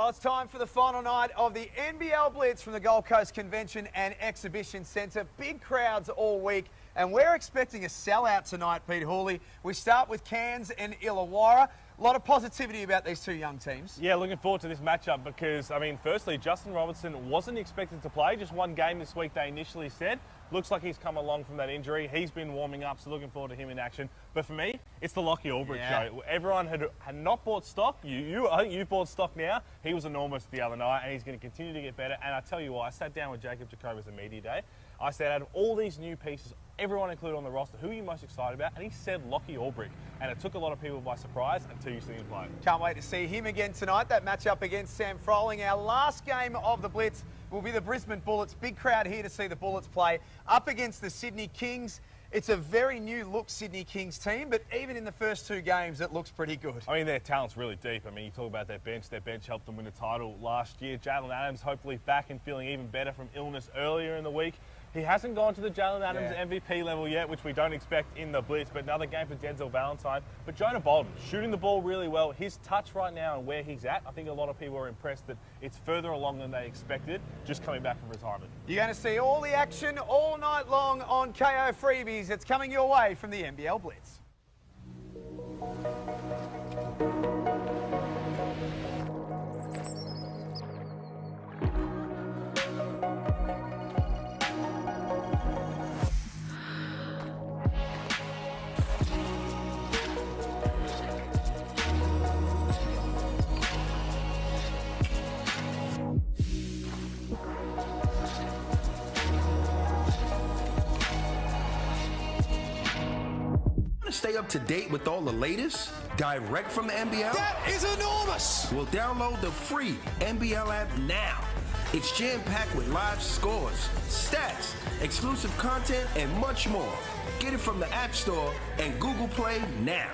Well, it's time for the final night of the NBL Blitz from the Gold Coast Convention and Exhibition Centre. Big crowds all week, and we're expecting a sellout tonight, Pete Hawley. We start with Cairns and Illawarra. A lot of positivity about these two young teams. Yeah, looking forward to this matchup because, I mean, firstly, Justin Robertson wasn't expected to play. Just one game this week, they initially said. Looks like he's come along from that injury. He's been warming up, so looking forward to him in action. But for me, it's the Lockie Albrecht show. Everyone had not bought stock. I think you've bought stock now. He was enormous the other night, and he's going to continue to get better. And I tell you what, I sat down with Jacob Jacobs at media day. I said, out of all these new pieces, everyone included on the roster, who are you most excited about? And he said Lockie Albrecht. And it took a lot of people by surprise until you see him play. Can't wait to see him again tonight. That matchup against Sam Froling. Our last game of the Blitz will be the Brisbane Bullets. Big crowd here to see the Bullets play up against the Sydney Kings. It's a very new look Sydney Kings team, but even in the first two games, it looks pretty good. I mean, their talent's really deep. I mean, you talk about their bench helped them win a title last year. Jalen Adams hopefully back and feeling even better from illness earlier in the week. He hasn't gone to the Jalen Adams MVP level yet, which we don't expect in the Blitz, but another game for Denzel Valentine. But Jonah Bolden, shooting the ball really well. His touch right now and where he's at, I think a lot of people are impressed that it's further along than they expected, just coming back from retirement. You're going to see all the action all night long on KO Freebies. It's coming your way from the NBL Blitz. Stay up to date with all the latest direct from the NBL? That is enormous! Well, download the free NBL app now. It's jam-packed with live scores, stats, exclusive content, and much more. Get it from the App Store and Google Play now.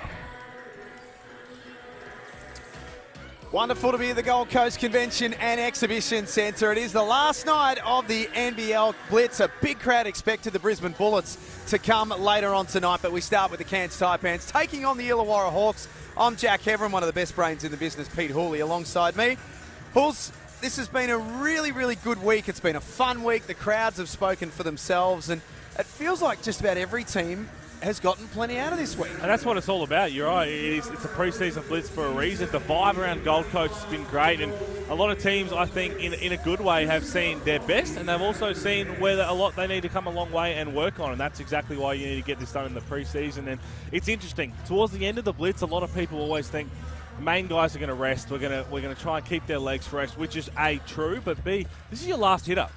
Wonderful to be at the Gold Coast Convention and Exhibition Centre. It is the last night of the NBL Blitz. A big crowd expected the Brisbane Bullets to come later on tonight, but we start with the Cairns Taipans taking on the Illawarra Hawks. I'm Jack Heverin, one of the best brains in the business, Pete Hawley, alongside me. Hulls, this has been a really, really good week. It's been a fun week. The crowds have spoken for themselves, and it feels like just about every team has gotten plenty out of this week. And that's what it's all about. You're right. It's a pre-season Blitz for a reason. The vibe around Gold Coast has been great, and a lot of teams, I think, in a good way, have seen their best, and they've also seen where they need to come a long way and work on, and that's exactly why you need to get this done in the pre-season. And it's interesting. Towards the end of the Blitz, a lot of people always think main guys are going to rest. We're going to try and keep their legs fresh, which is A, true, but B, this is your last hit out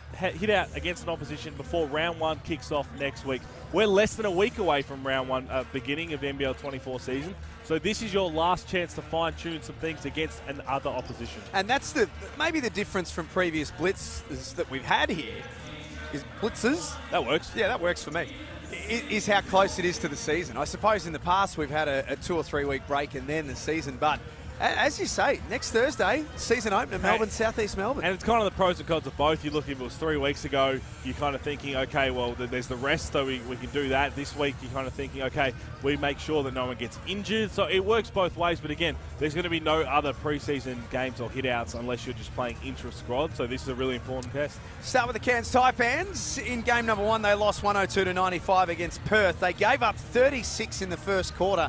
against an opposition before round one kicks off next week. We're less than a week away from round one, beginning of NBL 24 season. So this is your last chance to fine-tune some things against another opposition. And that's maybe the difference from previous blitzes that we've had here. Is blitzes. That works. Yeah, that works for me. Is how close it is to the season. I suppose in the past we've had a 2 or 3 week break and then the season, but as you say, next Thursday, season opener, Melbourne, Southeast Melbourne. And it's kind of the pros and cons of both. You look, if it was 3 weeks ago, you're kind of thinking, okay, well, there's the rest, so we can do that. This week, you're kind of thinking, okay, we make sure that no one gets injured. So it works both ways, but again, there's going to be no other preseason games or hit-outs unless you're just playing intra-squad, so this is a really important test. Start with the Cairns Taipans. In game number 1, they lost 102-95 against Perth. They gave up 36 in the first quarter.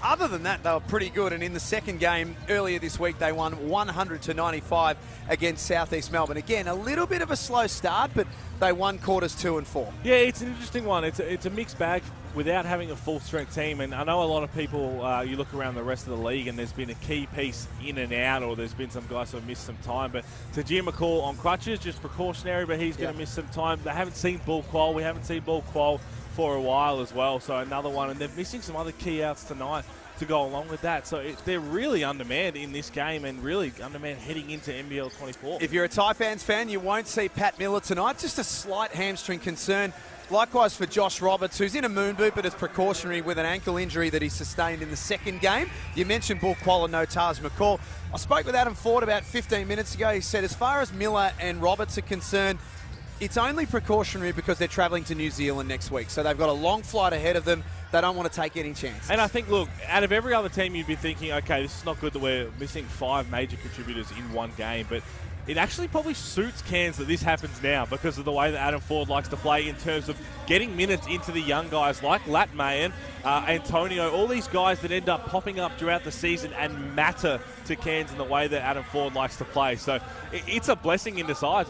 Other than that, they were pretty good, and in the second game earlier this week, they won 100-95 against Southeast Melbourne. Again, a little bit of a slow start, but they won quarters 2 and 4. Yeah, it's an interesting one. It's a mixed bag without having a full-strength team, and I know a lot of people, you look around the rest of the league, and there's been a key piece in and out, or there's been some guys who have missed some time, but Tajir McCall on crutches, just precautionary, but he's going to miss some time. They haven't seen Bull Qual. We haven't seen Bull Qual for a while as well, so another one, and they're missing some other key outs tonight to go along with that. So they're really undermanned in this game and really undermanned heading into NBL 24. If you're a Taipans fan, you won't see Pat Miller tonight. Just a slight hamstring concern. Likewise for Josh Roberts, who's in a moon boot, but it's precautionary with an ankle injury that he sustained in the second game. You mentioned Bull Qual and no Taj McCall. I spoke with Adam Ford about 15 minutes ago. He said as far as Miller and Roberts are concerned, it's only precautionary because they're travelling to New Zealand next week. So they've got a long flight ahead of them. They don't want to take any chances. And I think, look, out of every other team, you'd be thinking, okay, this is not good that we're missing 5 major contributors in one game, but it actually probably suits Cairns that this happens now because of the way that Adam Ford likes to play in terms of getting minutes into the young guys like Lat Mayen, Antonio, all these guys that end up popping up throughout the season and matter to Cairns in the way that Adam Ford likes to play. So it's a blessing in disguise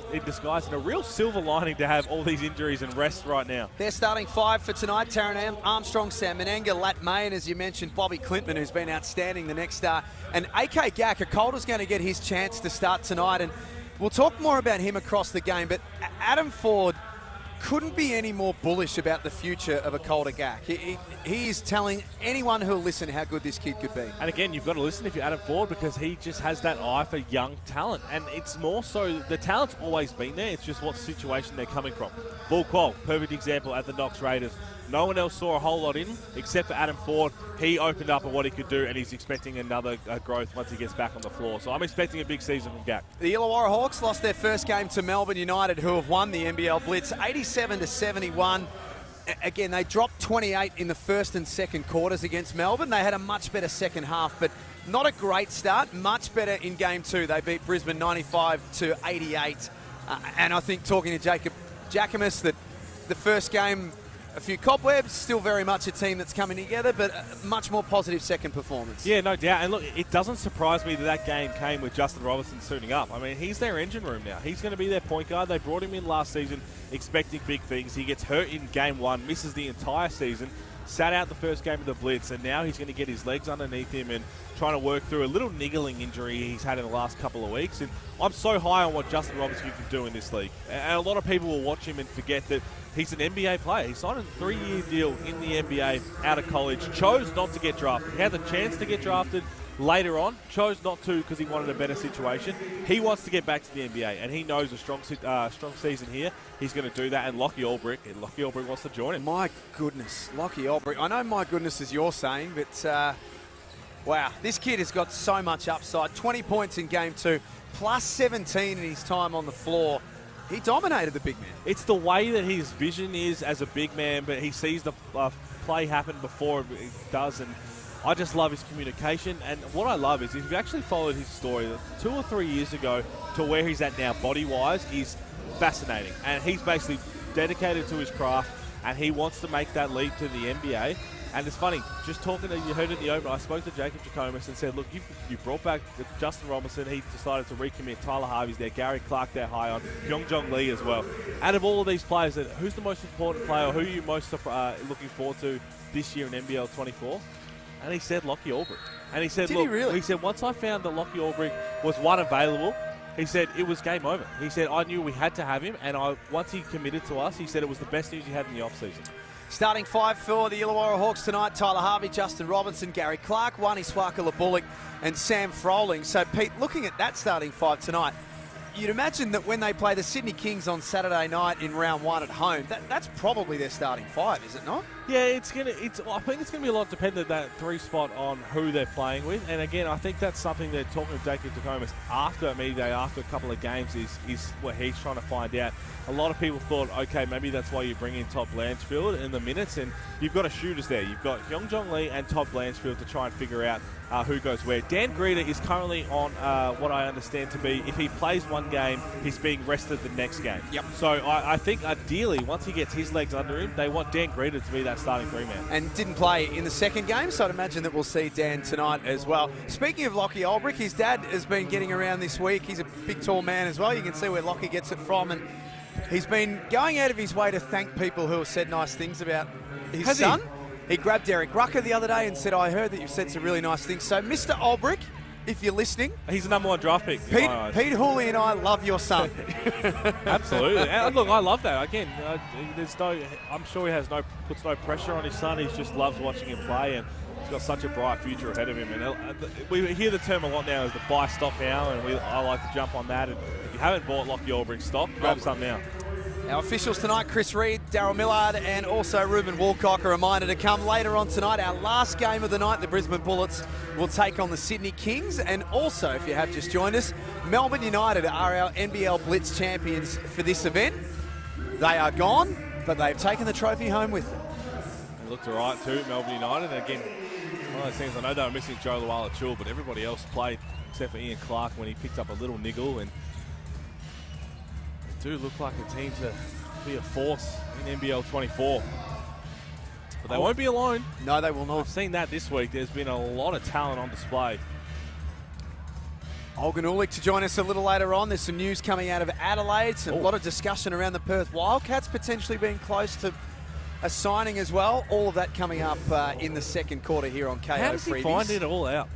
and a real silver lining to have all these injuries and rest right now. They're starting 5 for tonight. Taron Armstrong, Sam Menenga, Lat Mayen, as you mentioned, Bobby Clintman, who's been outstanding, the next star, and AK Gak. Calder's going to get his chance to start tonight, and we'll talk more about him across the game, but Adam Ford couldn't be any more bullish about the future of a Calder Gak. He is telling anyone who'll listen how good this kid could be. And again, you've got to listen if you're Adam Ford because he just has that eye for young talent. And it's more so, the talent's always been there. It's just what situation they're coming from. Bull Qual, perfect example at the Knox Raiders. No one else saw a whole lot in him except for Adam Ford. He opened up on what he could do, and he's expecting another growth once he gets back on the floor. So I'm expecting a big season from Gak. The Illawarra Hawks lost their first game to Melbourne United, who have won the NBL Blitz 87-71. Again, they dropped 28 in the first and second quarters against Melbourne. They had a much better second half, but not a great start. Much better in game 2. They beat Brisbane 95-88. And I think, talking to Jacob Jackamus, that the first game, a few cobwebs, still very much a team that's coming together, but a much more positive second performance. Yeah, no doubt. And look, it doesn't surprise me that game came with Justin Robertson suiting up. I mean, he's their engine room now. He's going to be their point guard. They brought him in last season expecting big things. He gets hurt in game 1, misses the entire season, sat out the first game of the Blitz, and now he's going to get his legs underneath him and trying to work through a little niggling injury he's had in the last couple of weeks. And I'm so high on what Justin Robertson can do in this league. And a lot of people will watch him and forget that he's an NBA player. He signed a 3-year deal in the NBA out of college, chose not to get drafted. He had the chance to get drafted later on, chose not to because he wanted a better situation. He wants to get back to the NBA, and he knows a strong season here. He's going to do that, and Lockie Ulbrich wants to join him. My goodness, Lockie Ulbrich. I know my goodness is you're saying, but wow, this kid has got so much upside. 20 points in game 2, plus 17 in his time on the floor. He dominated the big man. It's the way that his vision is as a big man, but he sees the play happen before it does, and I just love his communication. And what I love is if you actually followed his story 2 or 3 years ago to where he's at now body-wise is fascinating. And he's basically dedicated to his craft, and he wants to make that leap to the NBA. And it's funny, just talking to you, heard it in the open, I spoke to Jacob Jackomis and said, look, you brought back Justin Robinson. He decided to recommit. Tyler Harvey's there. Gary Clark they're high on. Yongjong Lee as well. Out of all of these players, who's the most important player, or who are you most looking forward to this year in NBL 24? And he said Lockie Ulbrich. And he said, Did he really? He said, once I found that Lockie Ulbrich was one available, he said it was game over. He said, I knew we had to have him, and once he committed to us, he said it was the best news he had in the offseason. Starting 5 for the Illawarra Hawks tonight: Tyler Harvey, Justin Robinson, Gary Clark, Wani Swakala-Bullock, and Sam Froling. So, Pete, looking at that starting 5 tonight, you'd imagine that when they play the Sydney Kings on Saturday night in round 1 at home, that's probably their starting 5, is it not? Yeah, I think it's gonna be a lot dependent, that 3 spot, on who they're playing with. And again, I think that's something that, talking to Jacob Jackomis after media day, after a couple of games, is what he's trying to find out. A lot of people thought, okay, maybe that's why you bring in Todd Blanchfield in the minutes, and you've got a shooters there. You've got Yongjong Lee and Todd Blanchfield to try and figure out who goes where. Dan Greeter is currently on what I understand to be, if he plays one game, he's being rested the next game. Yep. So I think ideally, once he gets his legs under him, they want Dan Greeter to be that starting 3-man. And didn't play in the second game, so I'd imagine that we'll see Dan tonight as well. Speaking of Lockie Ulbrich, his dad has been getting around this week. He's a big, tall man as well. You can see where Lockie gets it from, and he's been going out of his way to thank people who have said nice things about his son. He grabbed Derek Rucker the other day and said, I heard that you've said some really nice things. So, Mr. Ulbrich, if you're listening, he's the number 1 draft pick. Pete Hooley and I love your son. Absolutely. And look, I love that. Again, I'm sure he puts no pressure on his son. He just loves watching him play, and he's got such a bright future ahead of him. And we hear the term a lot now as the buy stock now, and I like to jump on that. And if you haven't bought Lockie Ulbrich stock, grab some now. Our officials tonight: Chris Reed, Daryl Millard, and also Ruben Walcock. A reminder to come later on tonight, our last game of the night, the Brisbane Bullets will take on the Sydney Kings. And also, if you have just joined us, Melbourne United are our NBL Blitz champions for this event. They are gone, but they've taken the trophy home with them. looked all right too, Melbourne United. And again, one of those things, I know they were missing Joe Luala-Chul, but everybody else played except for Ian Clark when he picked up a little niggle. And they do look like a team to be a force in NBL 24. But they won't be alone. No, they will not. We've seen that this week. There's been a lot of talent on display. Olgun Ulick to join us a little later on. There's some news coming out of Adelaide. A lot of discussion around the Perth Wildcats potentially being close to a signing as well. All of that coming up in the second quarter here on KO Freebies. How does he find it all out?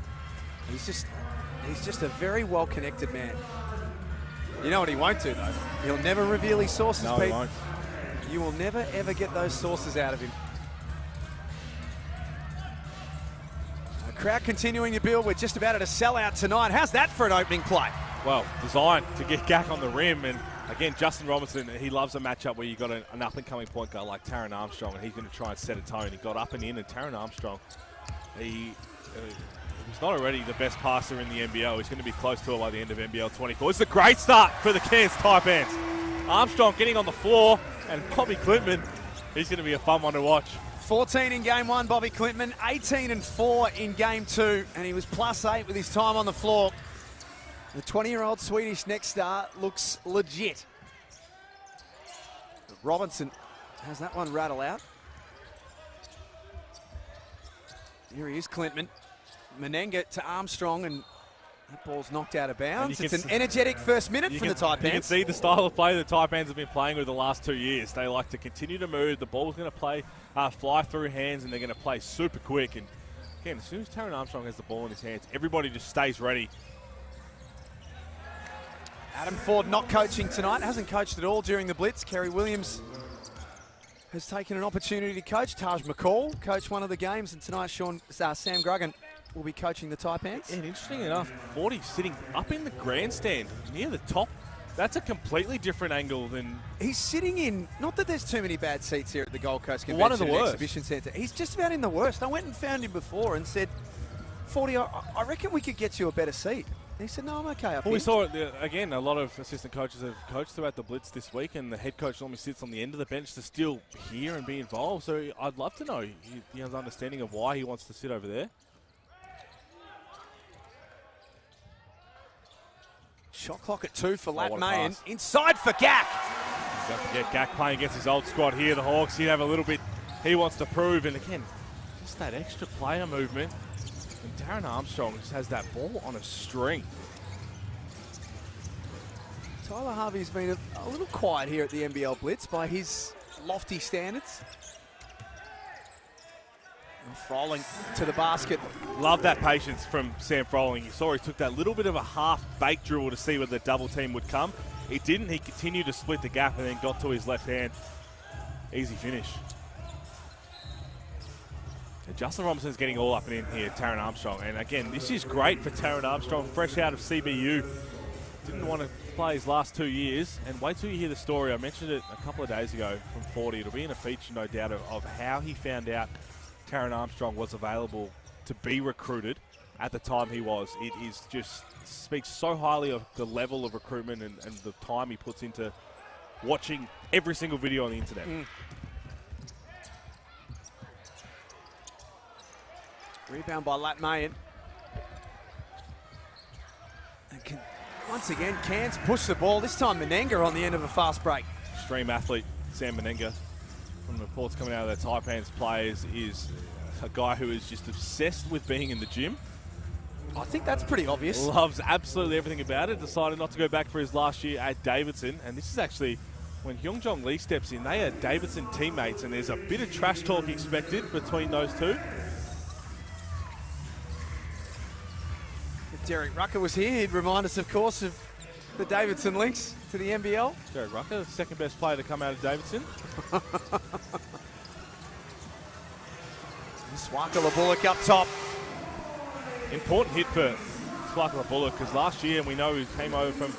He's just a very well-connected man. You know what he won't do, though? He'll never reveal his sources, No, Pete. he won't. You will never, ever get those sources out of him. Crowd continuing to build. We're just about at a sellout tonight. How's that for an opening play? Well, designed to get Gak on the rim. And again, Justin Robinson, he loves a matchup where you've got an up-and-coming point guard like Taron Armstrong, and he's going to try and set a tone. He got up and in, and Taron Armstrong, he's not already the best passer in the NBL. He's going to be close to it by the end of NBL 24. It's a great start for the Cairns Taipans. Armstrong getting on the floor, and Bobby Clintman, he's going to be a fun one to watch. 14 in game one, Bobby Clintman. 18 and 4 in game two, and he was +8 with his time on the floor. The 20-year-old Swedish next star looks legit. Robinson has that one rattle out. Here he is, Clintman. Menenga to Armstrong, and that ball's knocked out of bounds. It's an energetic first minute for the Taipans. You can see the style of play the Taipans have been playing with the last 2 years. They like to continue to move. The ball's going to fly through hands, and they're going to play super quick. And again, as soon as Taron Armstrong has the ball in his hands, everybody just stays ready. Adam Ford not coaching tonight. Hasn't coached at all during the Blitz. Kerry Williams has taken an opportunity to coach. Taj McCall coached one of the games, and tonight Sam Gruggan will be coaching the Taipans. And interesting enough, 40 sitting up in the grandstand near the top. That's a completely different angle than... He's sitting in, not that there's too many bad seats here at the Gold Coast Convention one of the worst. Exhibition Centre. He's just about in the worst. I went and found him before and said, 40, I reckon we could get you a better seat. And he said, no, I'm okay up here. We saw it, again, a lot of assistant coaches have coached throughout the Blitz this week, and the head coach normally sits on the end of the bench to still hear and be involved. So I'd love to know his understanding of why he wants to sit over there. Shot clock at 2 for Lat Mayan. Inside for Gak. Don't forget Gak playing against his old squad here. The Hawks, he'd have a little bit he wants to prove. And again, just that extra player movement. And Taron Armstrong just has that ball on a string. Tyler Harvey's been a little quiet here at the NBL Blitz by his lofty standards. Froling to the basket. Love that patience from Sam Froling. You saw he took that little bit of a half-baked dribble to see whether the double team would come. It didn't. He continued to split the gap and then got to his left hand. Easy finish. And Justin Robinson's getting all up and in here, Taron Armstrong. And again, this is great for Taron Armstrong, fresh out of CBU. Didn't want to play his last 2 years. And wait till you hear the story. I mentioned it a couple of days ago from 40. It'll be in a feature, no doubt, of how he found out Taron Armstrong was available to be recruited at the time he was. It is just speaks so highly of the level of recruitment and the time he puts into watching every single video on the internet. Rebound by Lat Mayan. Once again, Cairns push the ball. This time Menenga on the end of a fast break. Extreme athlete, Sam Menenga. From reports coming out of the Taipans players, is a guy who is just obsessed with being in the gym. I think that's pretty obvious. Loves absolutely everything about it. Decided not to go back for his last year at Davidson. And this is actually when Hyungjong Lee steps in. They are Davidson teammates, and there's a bit of trash talk expected between those two. If Derek Rucker was here, he'd remind us, of course, of the Davidson links to the NBL. Derek Rucker, the second best player to come out of Davidson. Swakala Bullock up top. Important hit for Swakala Bullock, because last year we know he came over from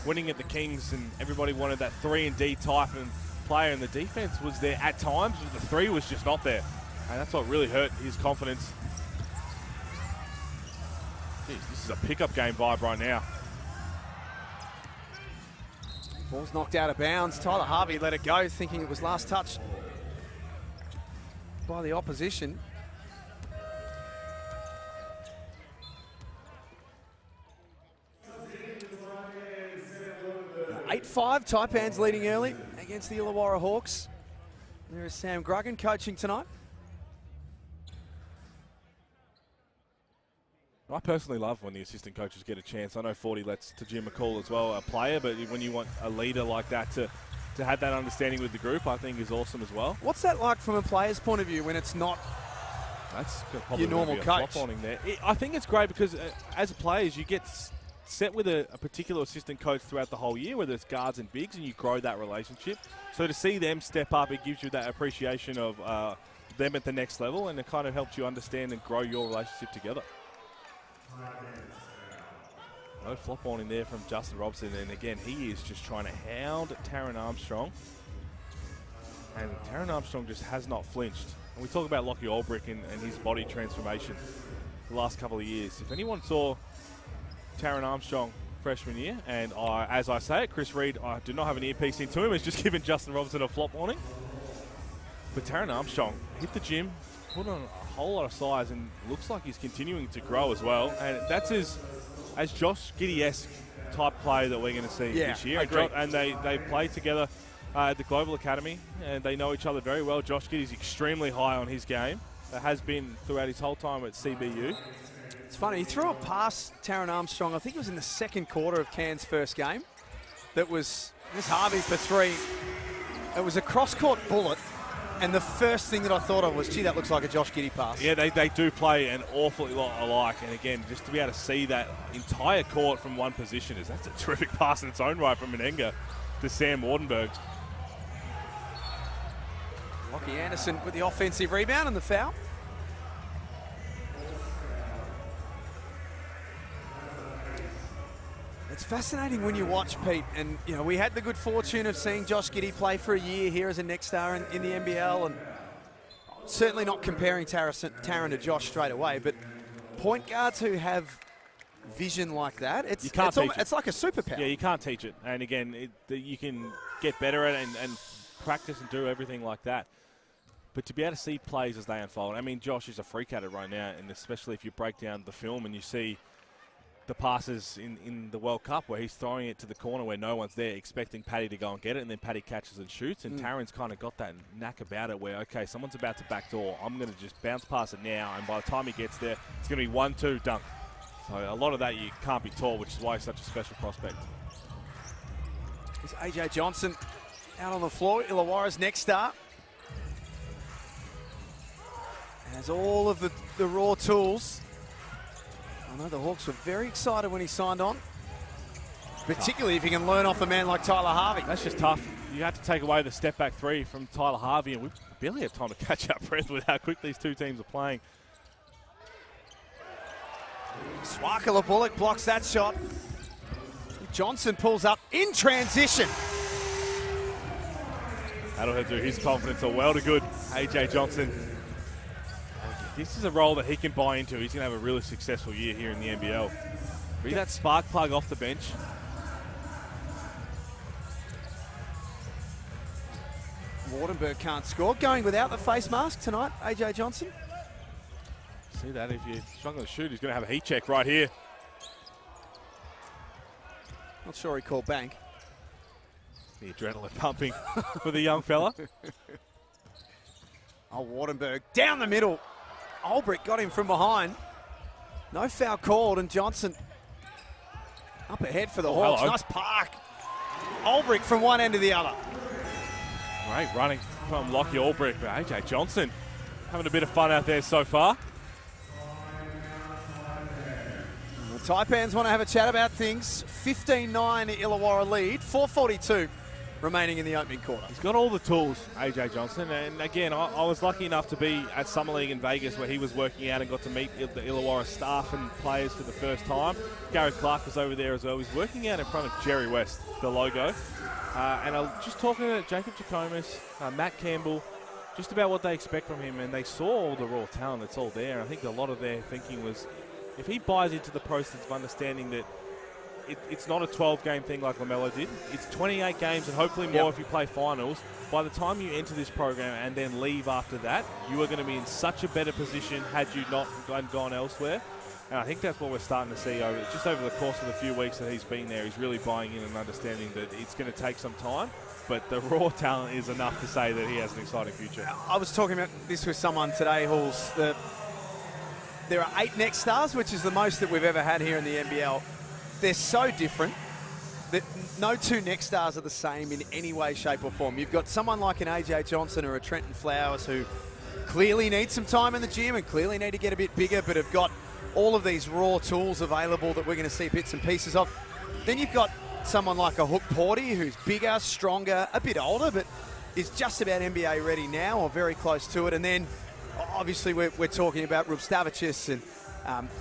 winning at the Kings and everybody wanted that 3-and-D type of player, and the defense was there at times, but the 3 was just not there. And that's what really hurt his confidence. Jeez, this is a pickup game vibe right now. Ball's knocked out of bounds. Tyler Harvey let it go, thinking it was last touch. by the opposition. 8-5, Taipans leading early against the Illawarra Hawks. There is Sam Gruggan coaching tonight. I personally love when the assistant coaches get a chance. I know 40 lets to Jim McCall as well, a player, but when you want a leader like that to have that understanding with the group, I think is awesome as well. What's that like from a player's point of view when it's not That's probably your normal coach? There. I think it's great because as players, you get set with a particular assistant coach throughout the whole year, whether it's guards and bigs, and you grow that relationship. So to see them step up, it gives you that appreciation of them at the next level, and it kind of helps you understand and grow your relationship together. No flop on in there from Justin Robson, and again, he is just trying to hound Taron Armstrong. And Taron Armstrong just has not flinched. And we talk about Lockie Olbrich and his body transformation the last couple of years. If anyone saw Taron Armstrong freshman year, and as I say it, Chris Reed, I do not have an earpiece into him, has just given Justin Robson a flop warning. But Taron Armstrong hit the gym, put on a whole lot of size, and looks like he's continuing to grow as well. And that's as Josh Giddey-esque type play that we're going to see this year. And they play together at the Global Academy, and they know each other very well. Josh Giddey's extremely high on his game. Has been throughout his whole time at CBU. It's funny, he threw a pass, Taron Armstrong, I think it was in the second quarter of Cairns' first game. That was Miss Harvey for three. It was a cross-court bullet, and the first thing that I thought of was, gee, that looks like a Josh Giddey pass. Yeah, they do play an awful lot alike, and again, just to be able to see that entire court from one position, that's a terrific pass in its own right from Menenga to Sam Wardenberg. Lockie Anderson with the offensive rebound and the foul. It's fascinating when you watch, Pete, and you know we had the good fortune of seeing Josh Giddey play for a year here as a next star in the NBL, and certainly not comparing Taron to Josh straight away, but point guards who have vision like that, it's like a superpower. Yeah, you can't teach it, and again, you can get better at it and practice and do everything like that. But to be able to see plays as they unfold, I mean, Josh is a freak at it right now, and especially if you break down the film and you see the passes in the World Cup where he's throwing it to the corner where no one's there, expecting Paddy to go and get it, and then Paddy catches and shoots. And Taron's kind of got that knack about it where, okay, someone's about to backdoor, I'm going to just bounce past it now, and by the time he gets there, it's going to be 1-2 dunk. So a lot of that you can't be taught, which is why he's such a special prospect. There's AJ Johnson out on the floor, Illawarra's next star. Has all of the raw tools. I know the Hawks were very excited when he signed on, particularly if he can learn off a man like Tyler Harvey. That's just tough. You have to take away the step-back three from Tyler Harvey, and we barely have time to catch our breath with how quick these two teams are playing. Swakala Bullock blocks that shot. Johnson pulls up in transition. That'll do his confidence a well to good. AJ Johnson. This is a role that he can buy into. He's going to have a really successful year here in the NBL. Be that spark plug off the bench. Wardenberg can't score. Going without the face mask tonight, AJ Johnson. See that, if you're struggling to shoot, he's going to have a heat check right here. Not sure he called bank. The adrenaline pumping for the young fella. Oh, Wardenberg down the middle. Olbrich got him from behind. No foul called, and Johnson up ahead for the Hawks. Hello. Nice park. Olbrich from one end to the other. Great running from Lockie Olbrich, but AJ Johnson having a bit of fun out there so far. The Taipans want to have a chat about things. 15-9 Illawarra lead, 4:42 remaining in the opening quarter. He's got all the tools, AJ Johnson, and again, I was lucky enough to be at Summer League in Vegas where he was working out and got to meet the Illawarra staff and players for the first time. Gary Clark was over there as well. He's working out in front of Jerry West, the logo. And I was just talking to Jacob Jackomis, Matt Campbell, just about what they expect from him, and they saw all the raw talent that's all there. I think a lot of their thinking was, if he buys into the process of understanding that it's not a 12-game thing like LaMelo did. It's 28 games and hopefully more if you play finals. By the time you enter this program and then leave after that, you are going to be in such a better position had you not gone elsewhere. And I think that's what we're starting to see over the course of the few weeks that he's been there. He's really buying in and understanding that it's going to take some time, but the raw talent is enough to say that he has an exciting future. I was talking about this with someone today, Halls. There are 8 next stars, which is the most that we've ever had here in the NBL. They're so different that no 2 next stars are the same in any way, shape or form. You've got someone like an AJ Johnson or a Trenton Flowers who clearly need some time in the gym and clearly need to get a bit bigger, but have got all of these raw tools available that we're going to see bits and pieces of. Then you've got someone like a Hook Porty who's bigger, stronger, a bit older, but is just about NBA ready now or very close to it. And then obviously we're talking about Rubstavicius and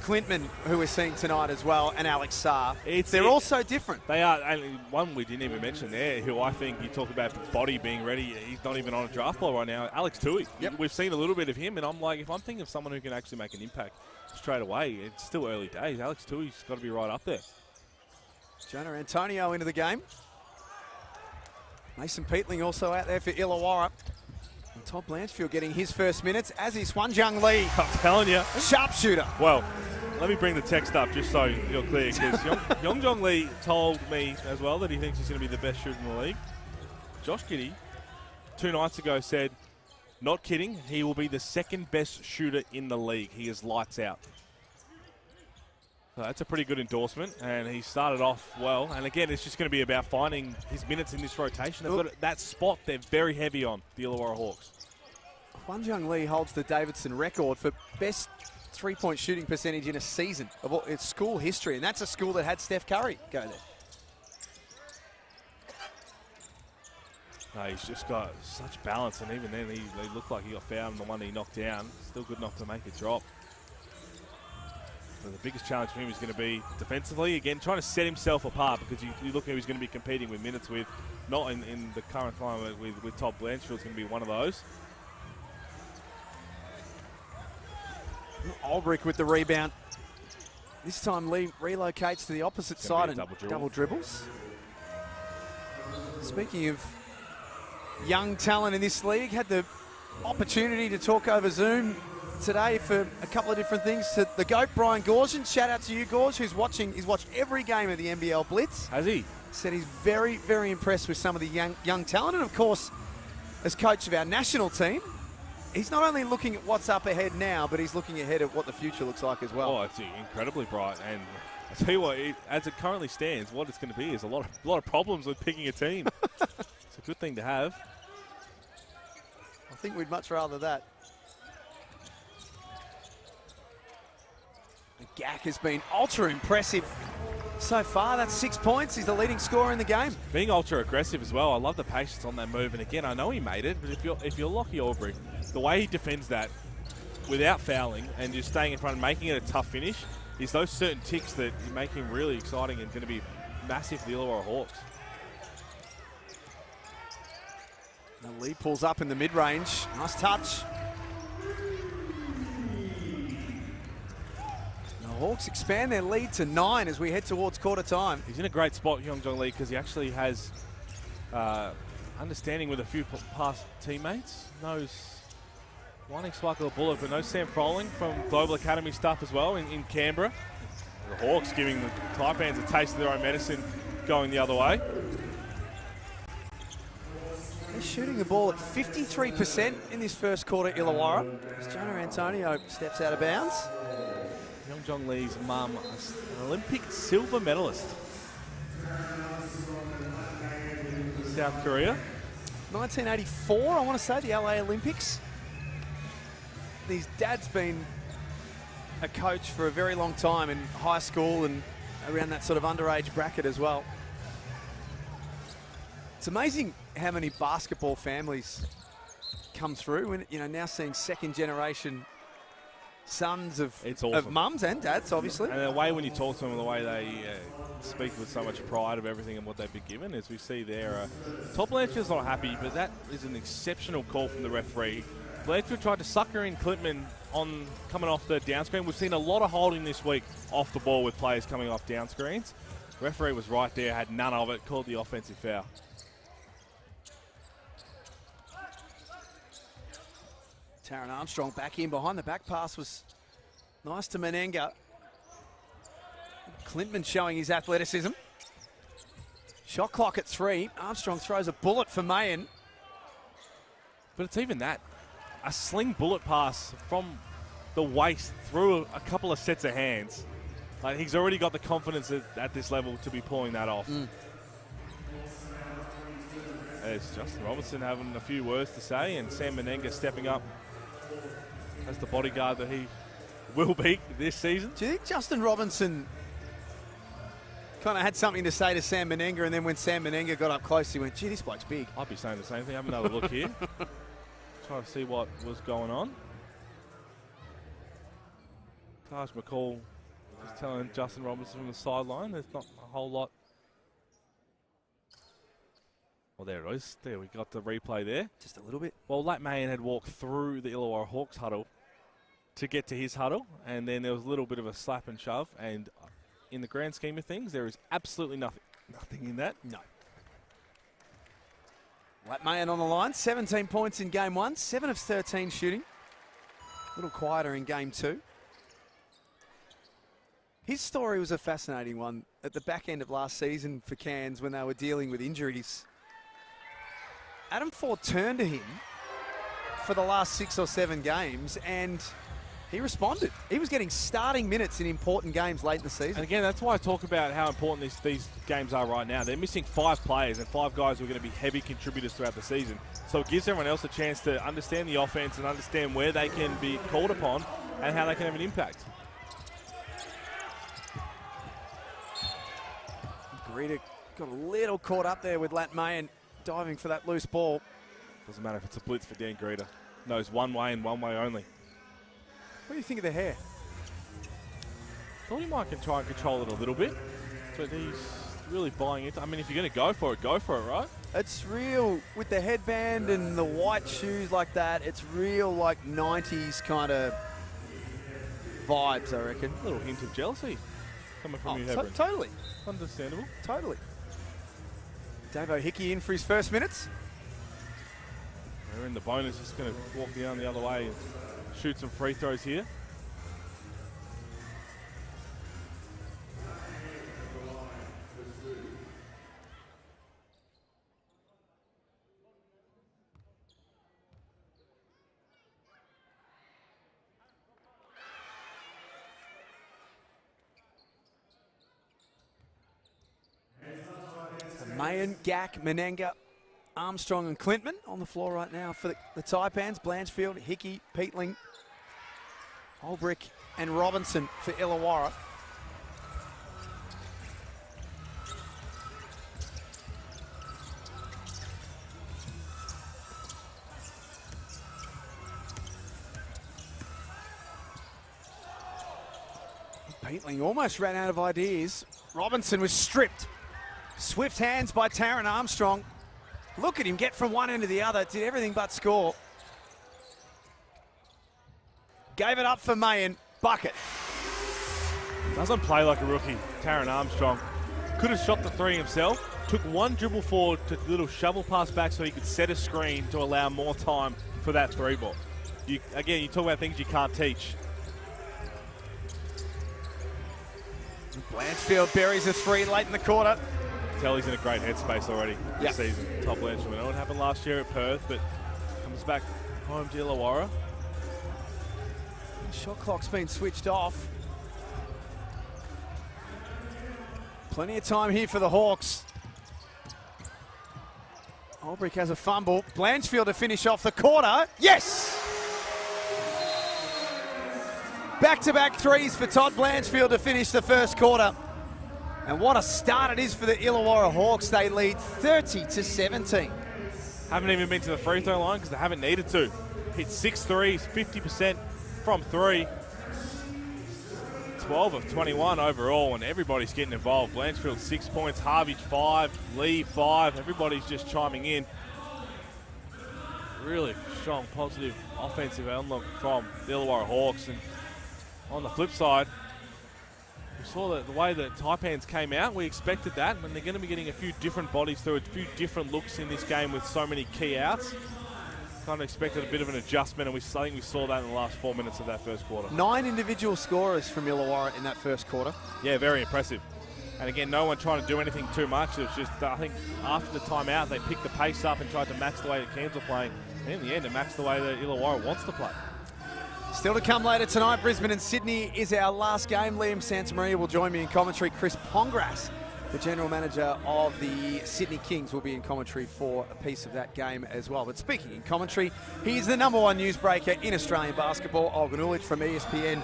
Clintman, who we're seeing tonight as well, and Alex Sarr. They're all so different. They are. And one we didn't even mention there, who I think you talk about his body being ready, he's not even on a draft ball right now, Alex Tui. Yep. We've seen a little bit of him, and I'm like, if I'm thinking of someone who can actually make an impact straight away, it's still early days. Alex Tui's got to be right up there. Jonah Antonio into the game. Mason Peatling also out there for Illawarra. And Todd Blanchfield getting his first minutes, as is Hwanjung Lee. I'm telling you. Sharpshooter. Well, let me bring the text up just so you're clear, because Hwanjung Lee told me as well that he thinks he's going to be the best shooter in the league. Josh Giddey 2 nights ago said, not kidding, he will be the 2nd best shooter in the league. He is lights out. So that's a pretty good endorsement, and he started off well. And again, it's just going to be about finding his minutes in this rotation. They've got that spot they're very heavy on, the Illawarra Hawks. Hwanjung Lee holds the Davidson record for best 3-point shooting percentage in a season of all, its school history, and that's a school that had Steph Curry go there. No, he's just got such balance, and even then he looked like he got fouled on the one he knocked down. Still good enough to make it drop. But the biggest challenge for him is going to be defensively. Again, trying to set himself apart, because you look at who he's going to be competing with minutes with. Not in the current climate with Todd Blanchfield's going to be one of those. Ulbrich with the rebound. This time Lee relocates to the opposite side and double dribbles. Speaking of young talent in this league, had the opportunity to talk over Zoom today for a couple of different things. To the GOAT, Brian Gorshin. Shout out to you, Gorge, who's watching. He's watched every game of the NBL Blitz. Has he? Said he's very, very impressed with some of the young talent. And of course, as coach of our national team, he's not only looking at what's up ahead now, but he's looking ahead at what the future looks like as well. Oh, it's incredibly bright. And I tell you what, as it currently stands, what it's going to be is a lot of problems with picking a team. It's a good thing to have. I think we'd much rather that. Gak has been ultra impressive so far. That's 6 points. He's the leading scorer in the game. Being ultra aggressive as well. I love the patience on that move. And again, I know he made it, but if you're Lockie Ulbrich, the way he defends that without fouling and just staying in front and making it a tough finish is those certain ticks that make him really exciting and going to be massive for the Illawarra Hawks. Now Lee pulls up in the mid-range. Nice touch. Hawks expand their lead to 9 as we head towards quarter time. He's in a great spot, Hwanjung Lee, because he actually has understanding with a few past teammates. Knows wanting Sparkle a bullet, but knows Sam Froling from Global Academy stuff as well in Canberra. The Hawks giving the Taipans a taste of their own medicine going the other way. They're shooting the ball at 53% in this first quarter, Illawarra. As Jonah Antonio steps out of bounds. Hwanjung Lee's mum, an Olympic silver medalist. South Korea. 1984, I want to say, the LA Olympics. His dad's been a coach for a very long time in high school and around that sort of underage bracket as well. It's amazing how many basketball families come through, and now seeing second generation sons of mums and dads, obviously. And the way when you talk to them, the way they speak with so much pride of everything and what they've been given, as we see there. Todd Blanchfield's not happy, but that is an exceptional call from the referee. Blanchfield tried to sucker in Clintman on coming off the down screen. We've seen a lot of holding this week off the ball with players coming off down screens. Referee was right there, had none of it, called the offensive foul. Taron Armstrong back in behind. The back pass was nice to Menenga. Clintman showing his athleticism. Shot clock at 3. Armstrong throws a bullet for Mayen. But it's even that. A sling bullet pass from the waist through a couple of sets of hands. Like, he's already got the confidence at this level to be pulling that off. There's Justin Robinson having a few words to say, and Sam Menenga stepping up as the bodyguard that he will be this season. Do you think Justin Robinson kind of had something to say to Sam Menenga, and then when Sam Menenga got up close, he went, gee, this bloke's big? I'd be saying the same thing. Have another look here. Trying to see what was going on. Taj McCall is telling Justin Robinson from the sideline there's not a whole lot. Well, there it is. There, we got the replay there. Just a little bit. Well, Lat Mayen had walked through the Illawarra Hawks huddle to get to his huddle, and then there was a little bit of a slap and shove, and in the grand scheme of things, there is absolutely nothing in that. No. Lat Mayen on the line, 17 points in game 1, 7 of 13 shooting. A little quieter in game 2. His story was a fascinating one at the back end of last season for Cairns when they were dealing with injuries. Adam Ford turned to him for the last 6 or 7 games, and he responded. He was getting starting minutes in important games late in the season. And again, that's why I talk about how important these games are right now. They're missing 5 players and 5 guys who are going to be heavy contributors throughout the season. So it gives everyone else a chance to understand the offense and understand where they can be called upon and how they can have an impact. Greta got a little caught up there with Lat Mayen diving for that loose ball. Doesn't matter if it's a blitz for Dan Greta. Knows one way and one way only. What do you think of the hair? Thought he might try and control it a little bit, but he's really buying it. I mean, if you're going to go for it, right? It's real, with the headband and the white shoes like that, it's real like 90s kind of vibes, I reckon. A little hint of jealousy coming from you, Hebron. Totally. Understandable. Totally. Davo Hickey in for his first minutes. We're in the bonus, just going to walk down the other way and shoot some free throws here. Mayen, Gack, Menenga, Armstrong and Clintman on the floor right now for the Taipans. Blanchfield, Hickey, Peatling, Holbrick and Robinson for Illawarra. Peatling almost ran out of ideas. Robinson was stripped. Swift hands by Taron Armstrong. Look at him get from one end to the other. Did everything but score. Gave it up for Mayen. Bucket. Doesn't play like a rookie, Taron Armstrong. Could have shot the 3 himself. Took one dribble forward, took a little shovel pass back so he could set a screen to allow more time for that 3 ball. Again, you talk about things you can't teach. Blanchfield buries a 3 late in the quarter. Tell he's in a great headspace already this season. Top Blanchfield. I know what happened last year at Perth, but comes back home to Illawarra. Shot clock's been switched off. Plenty of time here for the Hawks. Holbrick has a fumble. Blanchfield to finish off the quarter. Yes! Back-to-back 3s for Todd Blanchfield to finish the first quarter. And what a start it is for the Illawarra Hawks. They lead 30-17. Haven't even been to the free throw line because they haven't needed to. Hit 6 threes, 50% from 3. 12 of 21 overall, and everybody's getting involved. Blanchfield 6 points, Harvey 5, Lee 5. Everybody's just chiming in. Really strong, positive offensive outlook from the Illawarra Hawks. And on the flip side, We saw the way that Taipans came out. We expected that, and they're going to be getting a few different bodies through, a few different looks in this game with so many key outs. Kind of expected a bit of an adjustment, and I think we saw that in the last 4 minutes of that first quarter. 9 individual scorers from Illawarra in that first quarter. Yeah, very impressive. And again, no one trying to do anything too much. It was just, I think, after the timeout, they picked the pace up and tried to match the way that Cairns were playing. And in the end, it matched the way that Illawarra wants to play. Still to come later tonight, Brisbane and Sydney is our last game. Liam Santamaria will join me in commentary. Chris Pongras, the general manager of the Sydney Kings, will be in commentary for a piece of that game as well. But speaking in commentary, he's the #1 newsbreaker in Australian basketball, Olgun Ulic from ESPN.com.au.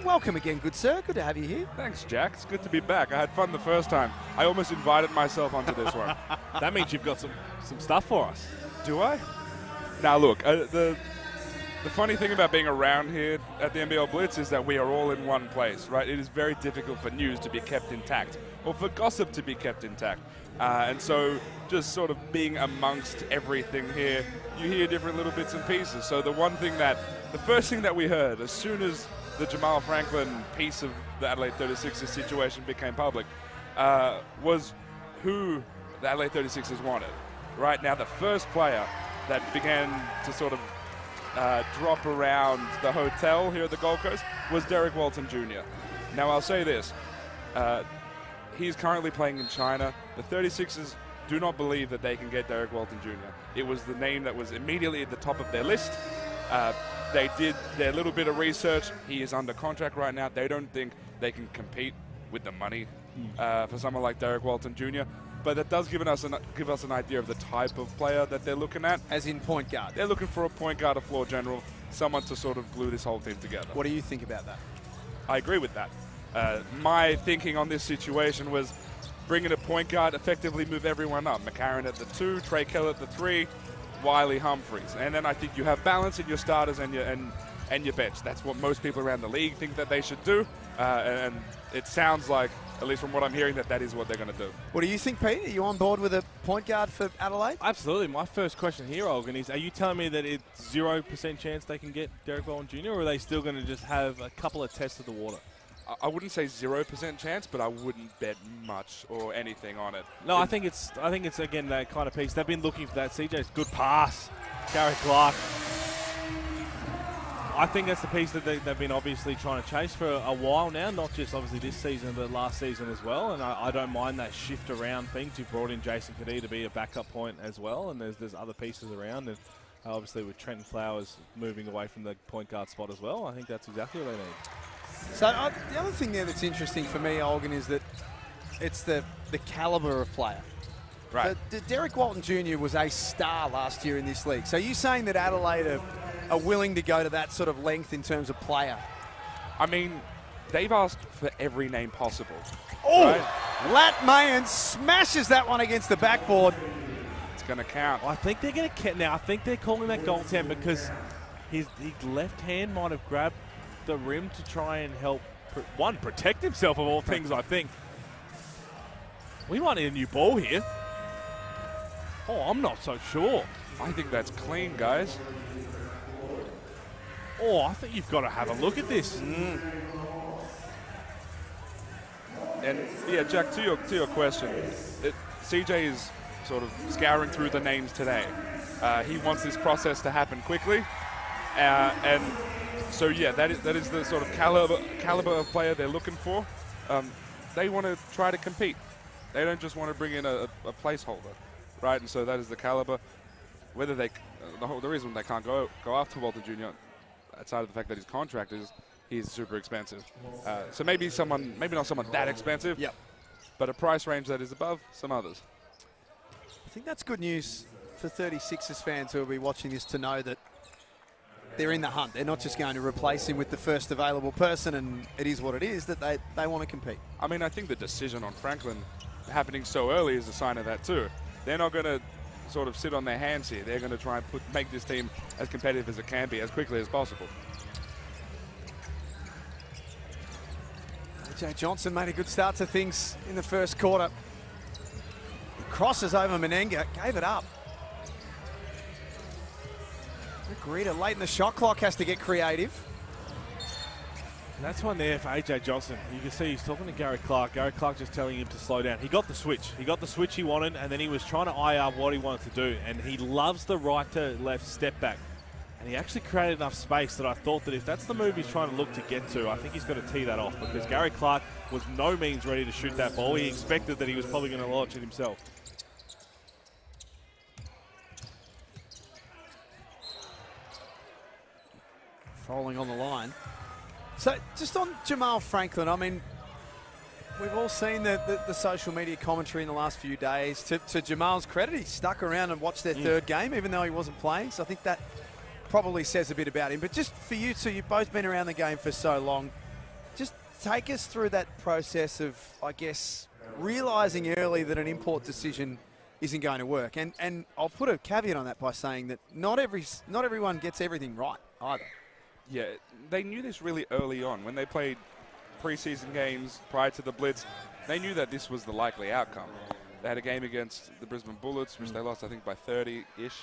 Welcome again, good sir. Good to have you here. Thanks, Jack. It's good to be back. I had fun the first time. I almost invited myself onto this one. That means you've got some stuff for us. Do I? Now, look, the funny thing about being around here at the NBL Blitz is that we are all in one place, right? It is very difficult for news to be kept intact or for gossip to be kept intact. And so just sort of being amongst everything here, you hear different little bits and pieces. So the first thing that we heard as soon as the Jamal Franklin piece of the Adelaide 36ers situation became public was who the Adelaide 36ers wanted. Right now, the first player that began to sort of drop around the hotel here at the Gold Coast was Derek Walton Jr. Now, I'll say this. He's currently playing in China. The 36ers do not believe that they can get Derek Walton Jr. It was the name that was immediately at the top of their list. They did their little bit of research. He is under contract right now. They don't think they can compete with the money for someone like Derek Walton Jr. But that does give us an idea of the type of player that they're looking at. As in point guard. They're looking for a point guard, a floor general, someone to sort of glue this whole team together. What do you think about that? I agree with that. My thinking on this situation was bring in a point guard, effectively move everyone up. McCarron at the 2, Trey Keller at the 3, Wiley Humphreys. And then I think you have balance in your starters and your bench. That's what most people around the league think that they should do. And it sounds like, at least from what I'm hearing, that is what they're going to do. What do you think, Pete? Are you on board with a point guard for Adelaide? Absolutely. My first question here, Olgun, is are you telling me that it's 0% chance they can get Derek Walton Jr., or are they still going to just have a couple of tests of the water? I wouldn't say 0% chance, but I wouldn't bet much or anything on it. No, I think it's again that kind of piece. They've been looking for that. CJ's good pass. Gary Clark. I think that's the piece that they've been obviously trying to chase for a while now, not just obviously this season, but last season as well. And I don't mind that shift around things. You've brought in Jason Kadee to be a backup point as well, and there's other pieces around. And obviously with Trenton Flowers moving away from the point guard spot as well, I think that's exactly what they need. So the other thing there that's interesting for me, Olgun, is that it's the calibre of player. Right. Derek Walton Jr. was a star last year in this league. So you saying that Adelaide are willing to go to that sort of length in terms of player? I mean, they've asked for every name possible. Oh! Right? Lat Mayan smashes that one against the backboard. It's going to count. I think they're going to count. Now, I think they're calling that goaltend because his left hand might have grabbed the rim to try and help, protect himself of all things, I think. We might need a new ball here. Oh, I'm not so sure. I think that's clean, guys. Oh, I think you've got to have a look at this. And yeah, Jack, to your question, CJ is sort of scouring through the names today. He wants this process to happen quickly, and so yeah, that is the sort of caliber of player they're looking for. They want to try to compete. They don't just want to bring in a placeholder, right? And so that is the caliber. Whether they, the reason they can't go after Walton Jr. outside of the fact that his contract he's super expensive. So maybe not someone that expensive. Yep. But a price range that is above some others. I think that's good news for 36ers fans who will be watching this to know that they're in the hunt. They're not just going to replace him with the first available person, and it is what it is, that they want to compete. I mean, I think the decision on Franklin happening so early is a sign of that too. They're not going to sort of sit on their hands here. They're going to try and make this team as competitive as it can be as quickly as possible. AJ Johnson made a good start to things in the first quarter. He crosses over Menenga, gave it up. Greta late in the shot clock has to get creative. That's one there for AJ Johnson. You can see he's talking to Gary Clark. Gary Clark just telling him to slow down. He got the switch. He got the switch he wanted, and then he was trying to eye up what he wanted to do. And he loves the right to left step back. And he actually created enough space that I thought that if that's the move he's trying to look to get to, I think he's going to tee that off, because Gary Clark was no means ready to shoot that ball. He expected that he was probably going to launch it himself. Rolling on the line. So just on Jamal Franklin, I mean, we've all seen the social media commentary in the last few days. To Jamal's credit, he stuck around and watched their third game, even though he wasn't playing. So I think that probably says a bit about him. But just for you two, you've both been around the game for so long. Just take us through that process of, I guess, realising early that an import decision isn't going to work. And I'll put a caveat on that by saying that not everyone gets everything right either. Yeah, they knew this really early on. When they played preseason games prior to the Blitz, they knew that this was the likely outcome. They had a game against the Brisbane Bullets, which they lost, I think, by 30-ish.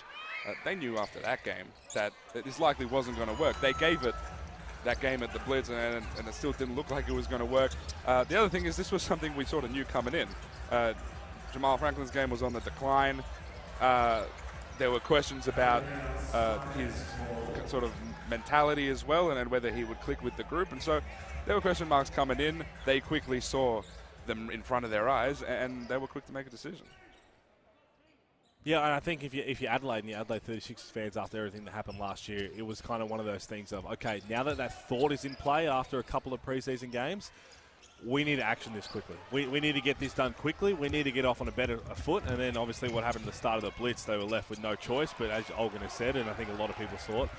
They knew after that game that this likely wasn't going to work. They gave it that game at the Blitz, and it still didn't look like it was going to work. The other thing is this was something we sort of knew coming in. Jamal Franklin's game was on the decline. There were questions about his sort of mentality as well, and whether he would click with the group. And so there were question marks coming in. They quickly saw them in front of their eyes, and they were quick to make a decision. Yeah, and I think if you're Adelaide and you're Adelaide 36ers fans after everything that happened last year, it was kind of one of those things of, okay, now that thought is in play after a couple of preseason games, we need to action this quickly. We need to get this done quickly. We need to get off on a foot. And then obviously what happened at the start of the Blitz, they were left with no choice. But as Olgun has said, and I think a lot of people saw it,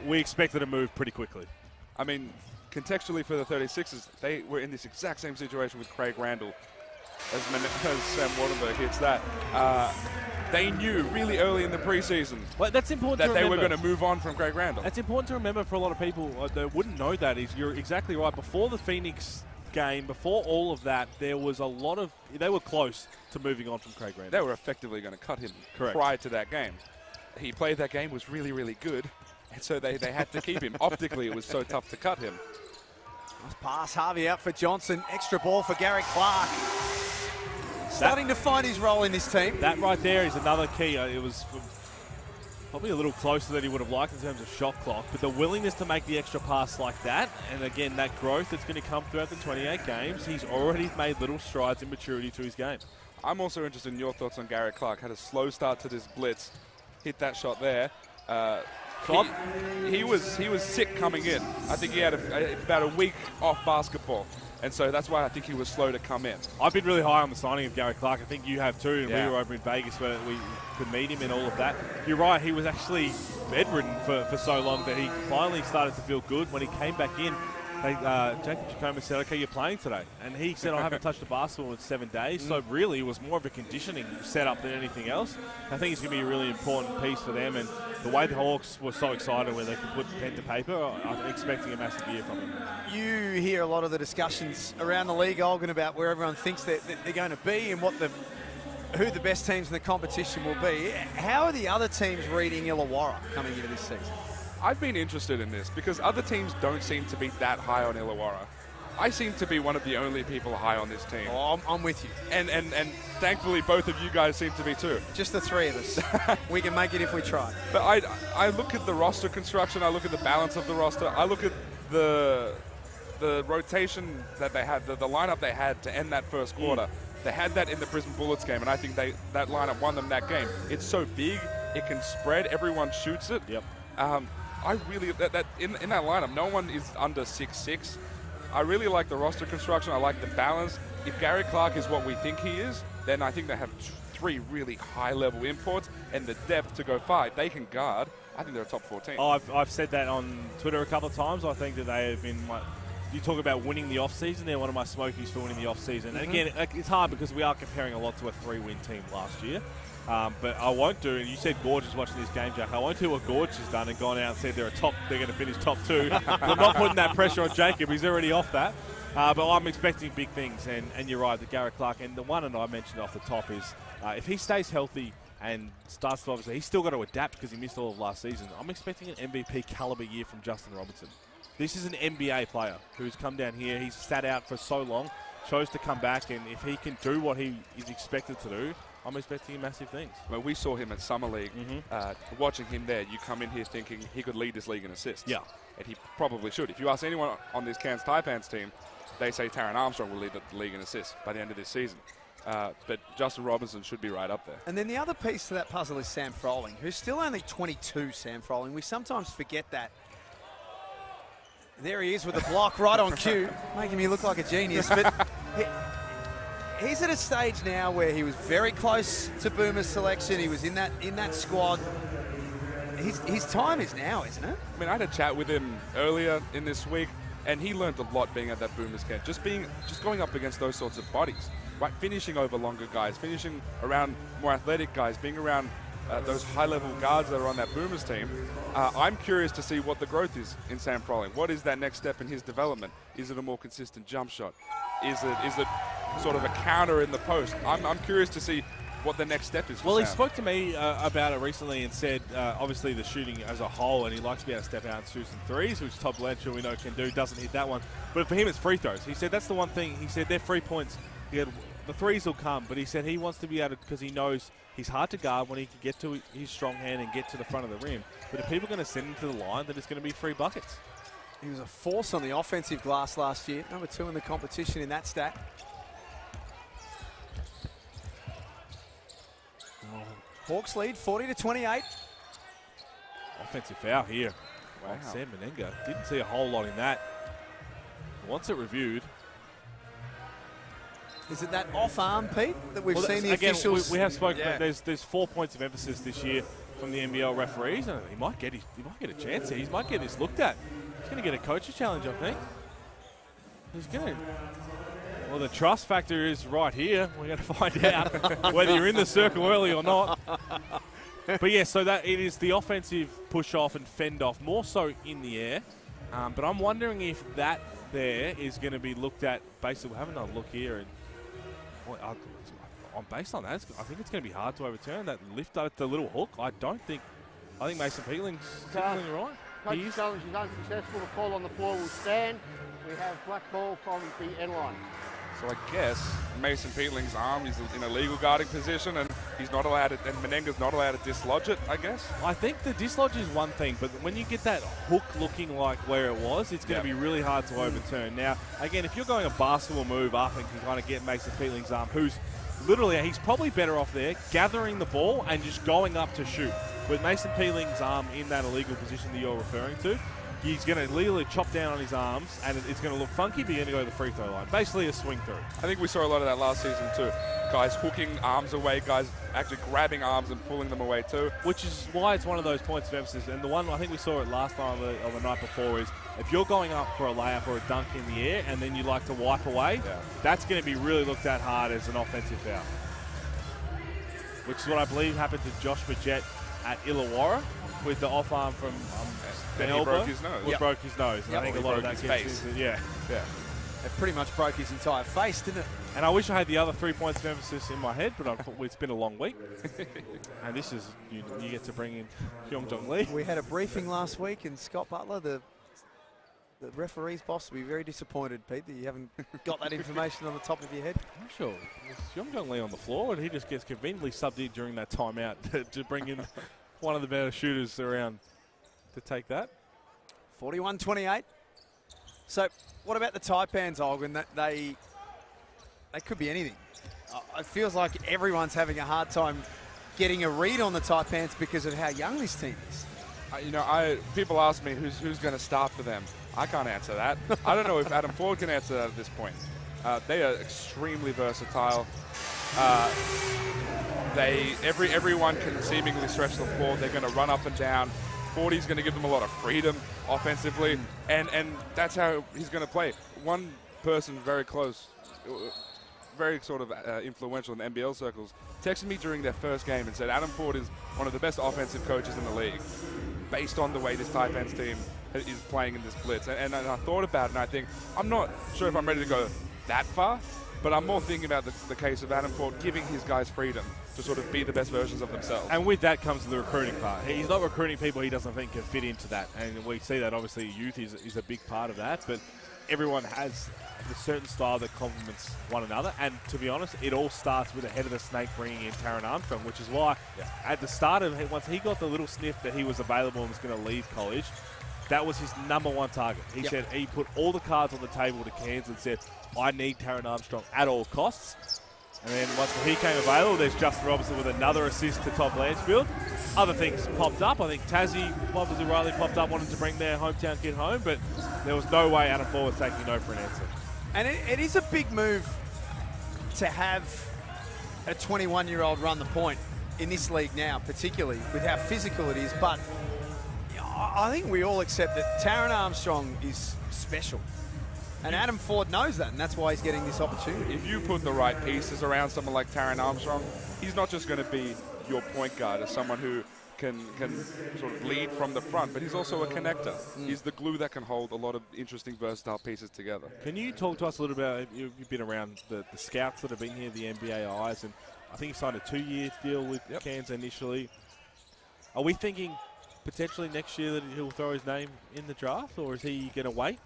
we expected to move pretty quickly. I mean, contextually for the 36ers, they were in this exact same situation with Craig Randall. As Sam Wardenberg hits that, they knew really early in the preseason that's important that to they remember. were going to move on from Craig Randall. That's important to remember for a lot of people that wouldn't know that. Is you're exactly right. Before the Phoenix game, before all of that, there was a lot of, they were close to moving on from Craig Randall. They were effectively going to cut him prior to that game. He played that game, was really, really good, and so they had to keep him. Optically, it was so tough to cut him. Nice pass, Harvey out for Johnson. Extra ball for Gary Clark. Starting to find his role in this team. That right there is another key. It was probably a little closer than he would have liked in terms of shot clock, but the willingness to make the extra pass like that, and again, that growth that's going to come throughout the 28 games, he's already made little strides in maturity to his game. I'm also interested in your thoughts on Gary Clark. Had a slow start to this Blitz, hit that shot there. He was sick coming in. I think he had about a week off basketball. And so that's why I think he was slow to come in. I've been really high on the signing of Gary Clark. I think you have too. And yeah. We were over in Vegas where we could meet him and all of that. You're right. He was actually bedridden for so long that he finally started to feel good. When he came back in, Jacob Chacoma said, okay, you're playing today. And he said, I haven't touched a basketball in 7 days. So really, it was more of a conditioning setup than anything else. I think it's going to be a really important piece for them. And the way the Hawks were so excited when they could put pen to paper, I'm expecting a massive year from him. You hear a lot of the discussions around the league, Olgun, about where everyone thinks that they're going to be and who the best teams in the competition will be. How are the other teams reading Illawarra coming into this season? I've been interested in this because other teams don't seem to be that high on Illawarra. I seem to be one of the only people high on this team. Oh, I'm with you. And thankfully both of you guys seem to be too. Just the three of us. We can make it if we try. But I look at the roster construction, I look at the balance of the roster, I look at the rotation that they had, the lineup they had to end that first quarter. They had that in the Brisbane Bullets game, and I think that lineup won them that game. It's so big, it can spread, everyone shoots it. Yep. I really, in that lineup, no one is under 6'6". I really like the roster construction. I like the balance. If Gary Clark is what we think he is, then I think they have three really high-level imports and the depth to go far. If they can guard, I think they're a top 14. Oh, I've said that on Twitter a couple of times. I think that they have been you talk about winning the off-season, they're one of my smokies for winning the off-season. And again, it's hard because we are comparing a lot to a 3-win team last year. But I won't do, and you said Gorge is watching this game, Jack. I won't do what Gorge has done and gone out and said they're going to finish top 2. I'm not putting that pressure on Jacob. He's already off that. But I'm expecting big things, and you're right, the Gary Clark. And the one that I mentioned off the top is if he stays healthy and starts to he's still got to adapt because he missed all of last season. I'm expecting an MVP caliber year from Justin Robinson. This is an NBA player who's come down here. He's sat out for so long, chose to come back, and if he can do what he is expected to do, I'm expecting massive things. Well, we saw him at Summer League. Watching him there, you come in here thinking he could lead this league in assists. Yeah. And he probably should. If you ask anyone on this Cairns Taipans team, they say Taron Armstrong will lead the league in assists by the end of this season. But Justin Robinson should be right up there. And then the other piece to that puzzle is Sam Froling, who's still only 22, Sam Froling. We sometimes forget that. There he is with the block right on cue, making me look like a genius. But he's at a stage now where he was very close to Boomer's selection. He was in that squad. His time is now, isn't it? I mean, I had a chat with him earlier in this week, and he learned a lot being at that Boomers camp. Just going up against those sorts of bodies, right? Finishing over longer guys, finishing around more athletic guys, being around those high-level guards that are on that Boomers team. I'm curious to see what the growth is in Sam Froling. What is that next step in his development? Is it a more consistent jump shot? Is it sort of a counter in the post? I'm curious to see what the next step is for Well, Sam. he spoke to me about it recently and said, obviously, the shooting as a whole, and he likes to be able to step out and shoot some threes, which Todd Blanchard we know can do, doesn't hit that one. But for him, it's free throws. He said that's the one thing. He said they're 3 points. The threes will come, but he said he wants to be able to, because he knows he's hard to guard when he can get to his strong hand and get to the front of the rim. But if people are going to send him to the line, then it's going to be 3 buckets. He was a force on the offensive glass last year, number 2 in the competition in that stat. Hawks lead 40-28. Offensive foul here. Wow. On Sam Menenga. Didn't see a whole lot in that. Wants it reviewed. Is it that off-arm, Pete, that we've seen the again, officials? we have spoken. Yeah. There's 4 points of emphasis this year from the NBL referees, and he might get a chance here. He might get this looked at. He's going to get a coach's challenge, I think. He's going to. Well, the trust factor is right here. We're going to find out whether you're in the circle early or not. But yeah, so that it is the offensive push off and fend off, more so in the air. But I'm wondering if that there is going to be looked at. Basically, we're having a look here, and based on that, I think it's going to be hard to overturn that lift at the little hook. I think Mason Peeling's definitely right. Coach's challenge is unsuccessful. The call on the floor will stand. We have black ball from the end line. So I guess Mason Peatling's arm is in a legal guarding position, and he's not allowed to, and Menenga's not allowed to dislodge it, I guess. I think the dislodge is one thing, but when you get that hook looking like where it was, it's going to be really hard to overturn. Now, again, if you're going a basketball move up and can kind of get Mason Peatling's arm, who's literally, he's probably better off there gathering the ball and just going up to shoot. With Mason Peatling's arm in that illegal position that you're referring to, he's going to literally chop down on his arms, and it's going to look funky, but you're going to go to the free throw line. Basically a swing through. I think we saw a lot of that last season too. Guys hooking arms away, guys actually grabbing arms and pulling them away too. Which is why it's one of those points of emphasis. And the one, I think we saw it last time or the night before, is if you're going up for a layup or a dunk in the air and then you like to wipe away, that's going to be really looked at hard as an offensive foul. Which is what I believe happened to Josh Bajette at Illawarra with the off arm from Then he elbow. broke his nose. Well, broke his nose. And I think He a lot of broke that his gets face. into, yeah. It pretty much broke his entire face, didn't it? And I wish I had the other 3 points of emphasis in my head, but it's been a long week. And this is, you get to bring in Hyung Jong Lee. We had a briefing last week, and Scott Butler, the referee's boss, will be very disappointed, Pete, that you haven't got that information on the top of your head. I'm sure. Is Hyung Jong Lee on the floor, and he just gets conveniently subbed in during that timeout to bring in one of the better shooters around to take that. 41-28. So, what about the Taipans, Olgun? That they could be anything. It feels like everyone's having a hard time getting a read on the Taipans because of how young this team is. People ask me who's going to start for them. I can't answer that. I don't know if Adam Ford can answer that at this point. They are extremely versatile. Everyone can seemingly stretch the floor. They're going to run up and down. Fordy's going to give them a lot of freedom offensively, and that's how he's going to play. One person very close, very sort of influential in the NBL circles, texted me during their first game and said Adam Ford is one of the best offensive coaches in the league, based on the way this Taipans team is playing in this blitz. And I thought about it, and I think I'm not sure if I'm ready to go that far, But I'm more thinking about the case of Adam Ford giving his guys freedom to sort of be the best versions of themselves. And with that comes the recruiting part. He's not recruiting people he doesn't think can fit into that. And we see that obviously youth is a big part of that. But everyone has a certain style that complements one another. And to be honest, it all starts with the head of the snake bringing in Taran Armstrong, which is why at the start of once he got the little sniff that he was available and was going to leave college, that was his #1 target. He said he put all the cards on the table to Cairns and said, I need Taran Armstrong at all costs. And then once he came available, there's Justin Robertson with another assist to Top Lansfield. Other things popped up. I think Tassie, Bobbers O'Reilly popped up, wanted to bring their hometown kid home, but there was no way Adam Ford was taking no for an answer. And it is a big move to have a 21-year-old run the point in this league now, particularly with how physical it is. But I think we all accept that Taran Armstrong is special. And Adam Ford knows that, and that's why he's getting this opportunity. If you put the right pieces around someone like Taran Armstrong, he's not just going to be your point guard as someone who can sort of lead from the front, but he's also a connector. He's the glue that can hold a lot of interesting, versatile pieces together. Can you talk to us a little about, you've been around the scouts that have been here, the NBA eyes, and I think he signed a 2-year deal with Cairns initially. Are we thinking potentially next year that he'll throw his name in the draft, or is he going to wait?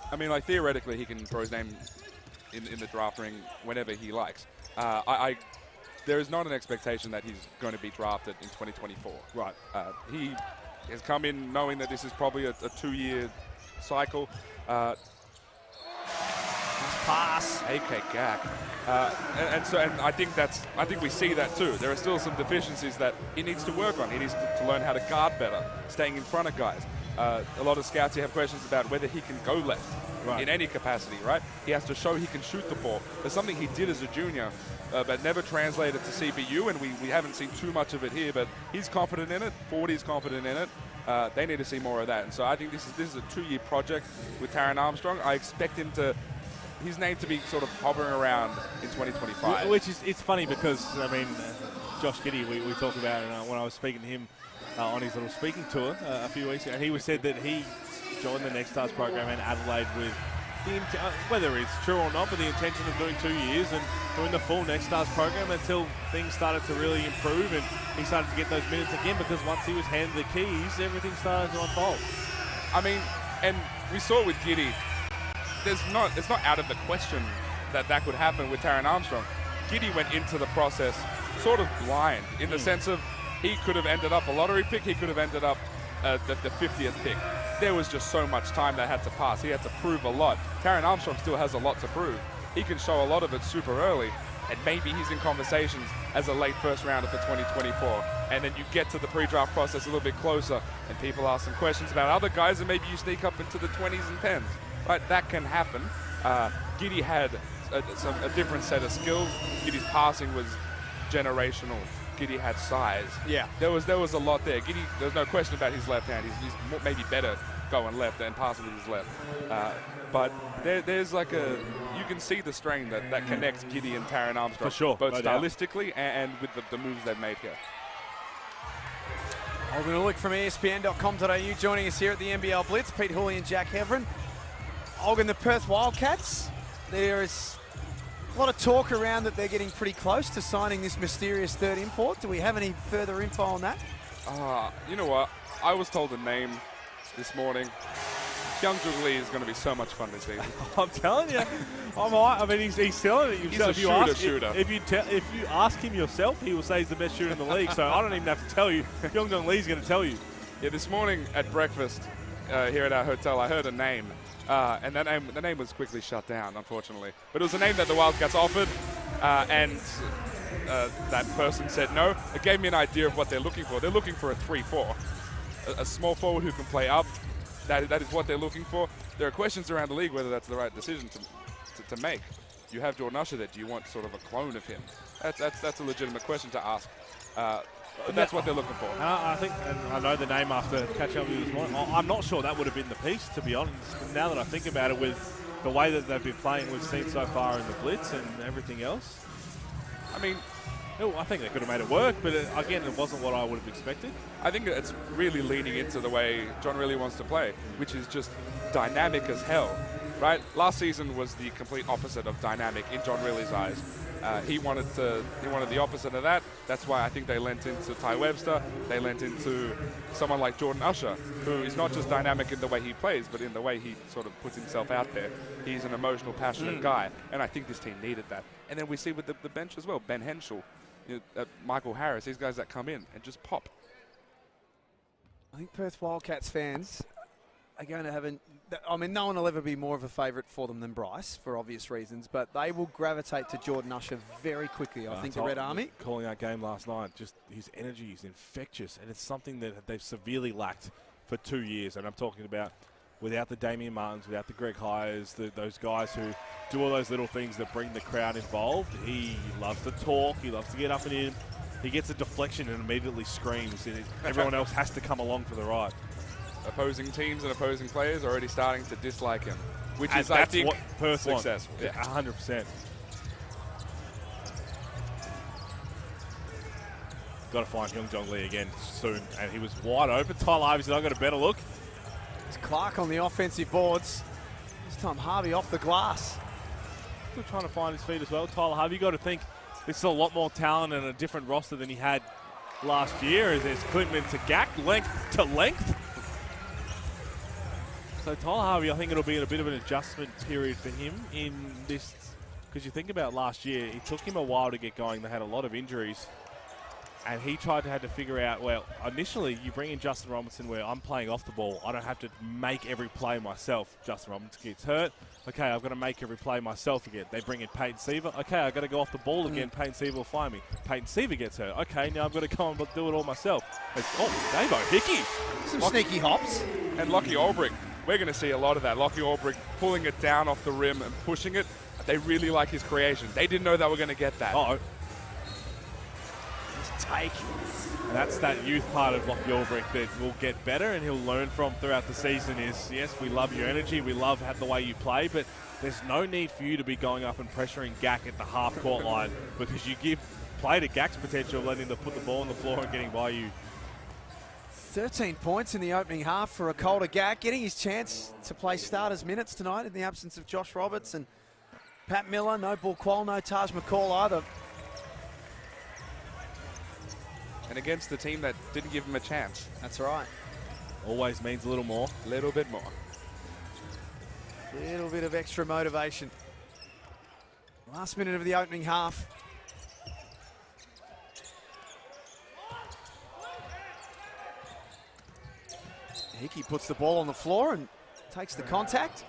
I mean, like, theoretically, he can throw his name in the draft ring whenever he likes. There is not an expectation that he's going to be drafted in 2024. Right. He has come in knowing that this is probably a 2-year cycle. Pass. AK Gak. And I think we see that too. There are still some deficiencies that he needs to work on. He needs to learn how to guard better, staying in front of guys. A lot of scouts here have questions about whether he can go left in any capacity, right? He has to show he can shoot the ball. There's something he did as a junior, but never translated to CBU, and we haven't seen too much of it here, but he's confident in it. 40's confident in it. They need to see more of that. And so I think this is a 2-year project with Taran Armstrong. I expect his name to be sort of hovering around in 2025. Which is, it's funny because, I mean, Josh Giddey, we talked about it when I was speaking to him on his little speaking tour a few weeks ago. He said that he joined the Next Stars program in Adelaide with, whether it's true or not, but the intention of doing 2 years and doing the full Next Stars program until things started to really improve and he started to get those minutes again, because once he was handed the keys, everything started to unfold. I mean, and we saw with Giddey, it's not out of the question that could happen with Taran Armstrong. Giddey went into the process sort of blind in the sense of he could have ended up a lottery pick, he could have ended up the 50th pick. There was just so much time that had to pass. He had to prove a lot. Taran Armstrong still has a lot to prove. He can show a lot of it super early, and maybe he's in conversations as a late first rounder for 2024. And then you get to the pre-draft process a little bit closer, and people ask some questions about other guys, and maybe you sneak up into the 20s and 10s. Right, that can happen. Giddey had a different set of skills. Giddey's passing was generational. Giddey had size. Yeah, there was a lot there. Giddey, there's no question about his left hand. He's maybe better going left than passing with his left. But there's like you can see the strain that connects Giddey and Taran Armstrong. For sure. Both stylistically and with the moves they've made here. Olgun Ulick from ESPN.com.au joining us here at the NBL Blitz. Pete Hooley and Jack Heverin. Olgun, the Perth Wildcats, there is a lot of talk around that they're getting pretty close to signing this mysterious third import. Do we have any further info on that? You know what? I was told a name this morning. Young Lee is going to be so much fun this season. I'm telling you. I mean, he's selling it himself. He's a shooter. If you ask him yourself, he will say he's the best shooter in the league. So I don't even have to tell you. Young Lee's going to tell you. Yeah, this morning at breakfast here at our hotel, I heard a name. And the name was quickly shut down, unfortunately. But it was a name that the Wildcats offered, and that person said no. It gave me an idea of what they're looking for. They're looking for a 3-4, a small forward who can play up. That is what they're looking for. There are questions around the league whether that's the right decision to make. You have Jordan Usher there. Do you want sort of a clone of him? That's a legitimate question to ask. But that's what they're looking for. I think, and I know the name after catching up with you this morning. I'm not sure that would have been the piece, to be honest. Now that I think about it, with the way that they've been playing, we've seen so far in the Blitz and everything else. I mean, I think they could have made it work, but again, it wasn't what I would have expected. I think it's really leaning into the way John really wants to play, which is just dynamic as hell. right? Last season was the complete opposite of dynamic in John Riley's eyes. He wanted the opposite of that. That's why I think they lent into Ty Webster. They lent into someone like Jordan Usher, who is not just dynamic in the way he plays, but in the way he sort of puts himself out there. He's an emotional, passionate guy, and I think this team needed that. And then we see with the bench as well, Ben Henschel, Michael Harris, these guys that come in and just pop. I think Perth Wildcats fans are going to have no one will ever be more of a favourite for them than Bryce, for obvious reasons, but they will gravitate to Jordan Usher very quickly, I think, the Red Army. Calling that game last night, just his energy is infectious, and it's something that they've severely lacked for 2 years. And I'm talking about without the Damian Martins, without the Greg Hires, those guys who do all those little things that bring the crowd involved. He loves to talk, he loves to get up and in. He gets a deflection and immediately screams. Everyone else has to come along for the ride. Opposing teams and opposing players are already starting to dislike him, which is, I that's think, what Perth successful. Yeah, 100%. Got to find Hyung Jong Lee again soon, and he was wide open. Tyler Harvey said, "I got a better look." It's Clark on the offensive boards. This time Harvey off the glass. Still trying to find his feet as well. Tyler Harvey, you got to think this is a lot more talent and a different roster than he had last year. There's Clintman to Gak, length to length. So Tyler Harvey, I think it'll be in a bit of an adjustment period for him in this, because you think about last year, it took him a while to get going. They had a lot of injuries, and he had to figure out, well, initially you bring in Justin Robinson where I'm playing off the ball. I don't have to make every play myself. Justin Robinson gets hurt. Okay, I've got to make every play myself again. They bring in Peyton Seaver. Okay, I've got to go off the ball again. Peyton Seaver will find me. Peyton Seaver gets hurt. Okay, now I've got to go and do it all myself. Davo Hickey. Some sneaky hops. And Lockie Ulbrich. We're going to see a lot of that. Lockie Ulbrich pulling it down off the rim and pushing it. They really like his creation. They didn't know they were going to get that. Uh-oh. Take. And that's that youth part of Lockie Ulbrich that will get better and he'll learn from throughout the season is, yes, we love your energy, we love the way you play, but there's no need for you to be going up and pressuring Gak at the half-court line because you give play to Gak's potential, letting him put the ball on the floor and getting by you. 13 points in the opening half for Akolda Gak, getting his chance to play starters minutes tonight in the absence of Josh Roberts and Pat Miller. No Bull Qual, no Taj McCall either. And against the team that didn't give him a chance. That's right. Always means a little more. A little bit more. A little bit of extra motivation. Last minute of the opening half. Hickey puts the ball on the floor and takes the contact.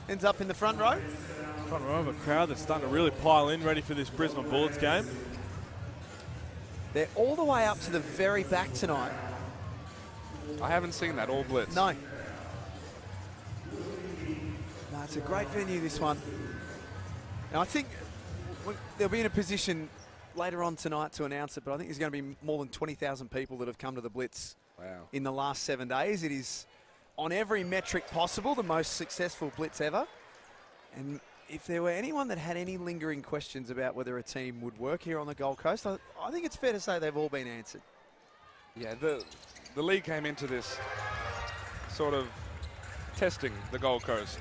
Ends up in the front row. Front row of a crowd that's starting to really pile in, ready for this Brisbane Bullets game. They're all the way up to the very back tonight. I haven't seen that all Blitz. No. No, it's a great venue, this one. And I think they'll be in a position later on tonight to announce it, but I think there's going to be more than 20,000 people that have come to the Blitz in the last 7 days. It is, on every metric possible, the most successful Blitz ever. And if there were anyone that had any lingering questions about whether a team would work here on the Gold Coast, I think it's fair to say they've all been answered. Yeah, the league came into this sort of testing the Gold Coast.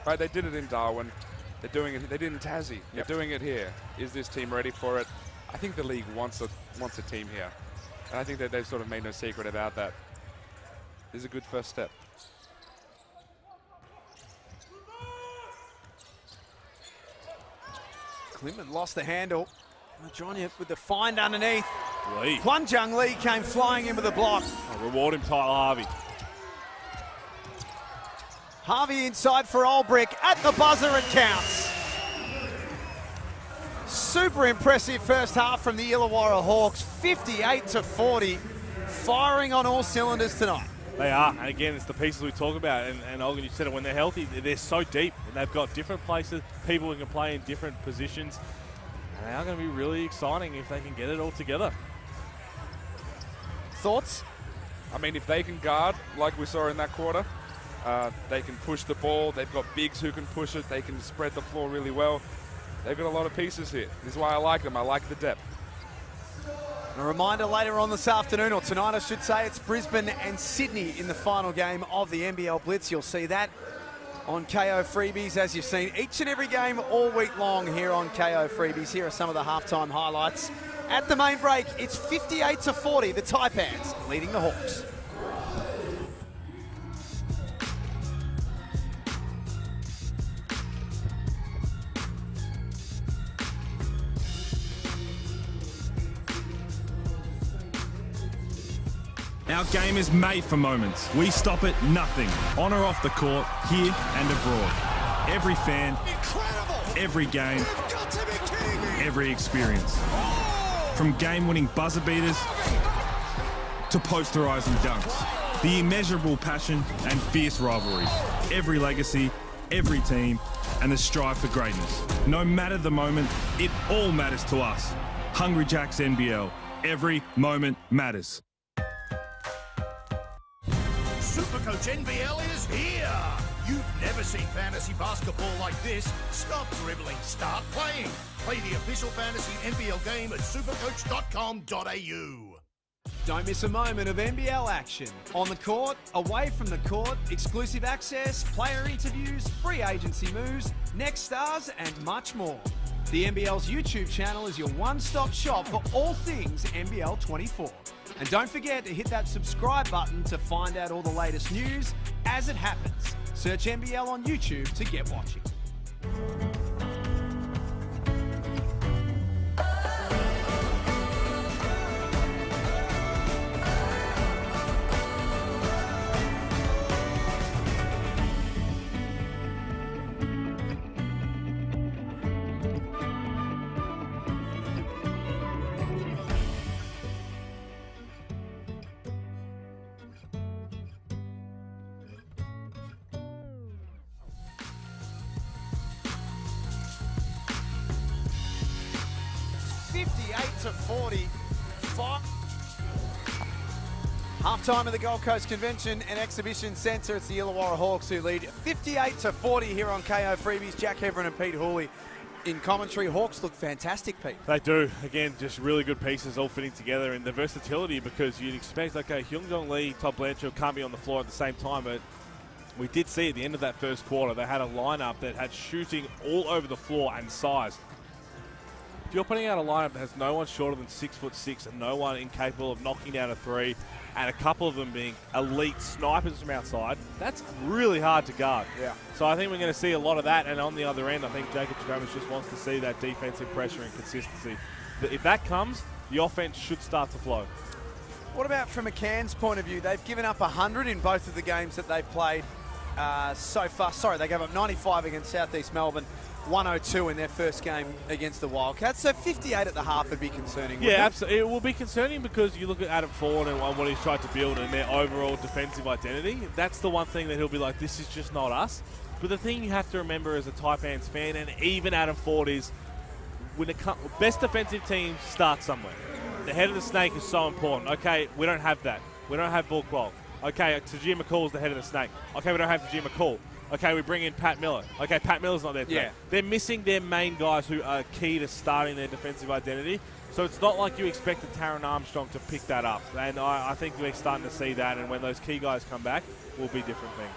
Right, they did it in Darwin. They're doing it. They did it in Tassie. They're doing it here. Is this team ready for it? I think the league wants a team here, and I think that they've sort of made no secret about that. This is a good first step. Clinton lost the handle. Johnny with the find underneath. Lee. Kwon Jung Lee came flying in with a block. I'll reward him, Tyler Harvey. Harvey inside for Ulbrich. At the buzzer, it counts. Super impressive first half from the Illawarra Hawks. 58-40. Firing on all cylinders tonight. They are. And again, it's the pieces we talk about. And Olgun, you said it, when they're healthy, they're so deep. And they've got different places, people who can play in different positions. And they are going to be really exciting if they can get it all together. Thoughts? I mean, if they can guard like we saw in that quarter, they can push the ball. They've got bigs who can push it. They can spread the floor really well. They've got a lot of pieces here. This is why I like them. I like the depth. A reminder later on this afternoon, or tonight I should say, it's Brisbane and Sydney in the final game of the NBL Blitz. You'll see that on KO Freebies, as you've seen each and every game all week long here on KO Freebies. Here are some of the halftime highlights. At the main break, it's 58-40, the Taipans leading the Hawks. Our game is made for moments. We stop at nothing, on or off the court, here and abroad. Every fan, every game, every experience. From game-winning buzzer beaters to posterising dunks. The immeasurable passion and fierce rivalries. Every legacy, every team, and the strive for greatness. No matter the moment, it all matters to us. Hungry Jacks NBL. Every moment matters. Supercoach NBL is here! You've never seen fantasy basketball like this. Stop dribbling, start playing. Play the official fantasy NBL game at supercoach.com.au. Don't miss a moment of NBL action. On the court, away from the court, exclusive access, player interviews, free agency moves, next stars, and much more. The NBL's YouTube channel is your one-stop shop for all things NBL 24. And don't forget to hit that subscribe button to find out all the latest news as it happens. Search NBL on YouTube to get watching. Halftime of the Gold Coast Convention and Exhibition Centre. It's the Illawarra Hawks who lead 58-40 here on KO Freebies. Jack Heverin and Pete Hooley in commentary. Hawks look fantastic, Pete. They do. Again, just really good pieces all fitting together, and the versatility, because you'd expect, okay, Hyung-Jong Lee, Todd Blanchard can't be on the floor at the same time, but we did see at the end of that first quarter they had a lineup that had shooting all over the floor and size. If you're putting out a lineup that has no one shorter than 6'6" and no one incapable of knocking down a three, and a couple of them being elite snipers from outside, that's really hard to guard. Yeah. So I think we're going to see a lot of that, and on the other end, I think Jacob Jacomas just wants to see that defensive pressure and consistency. If that comes, the offense should start to flow. What about from a Cairns point of view? They've given up 100 in both of the games that they've played so far. Sorry, they gave up 95 against South East Melbourne, 102 in their first game against the Wildcats. So 58 at the half would be concerning. Yeah, absolutely. It will be concerning because you look at Adam Ford and what he's tried to build and their overall defensive identity. That's the one thing that he'll be like, this is just not us. But the thing you have to remember as a Taipans fan, and even Adam Ford, is when it comes, best defensive teams start somewhere. The head of the snake is so important. Okay, we don't have that. We don't have Bull Qual. Okay, Tajir McCall's the head of the snake. Okay, we don't have Tajir McCall. Okay, we bring in Pat Miller. Okay, Pat Miller's not there today. Yeah. They're missing their main guys who are key to starting their defensive identity. So it's not like you expected Taron Armstrong to pick that up. And I think we're starting to see that. And when those key guys come back, will be different things.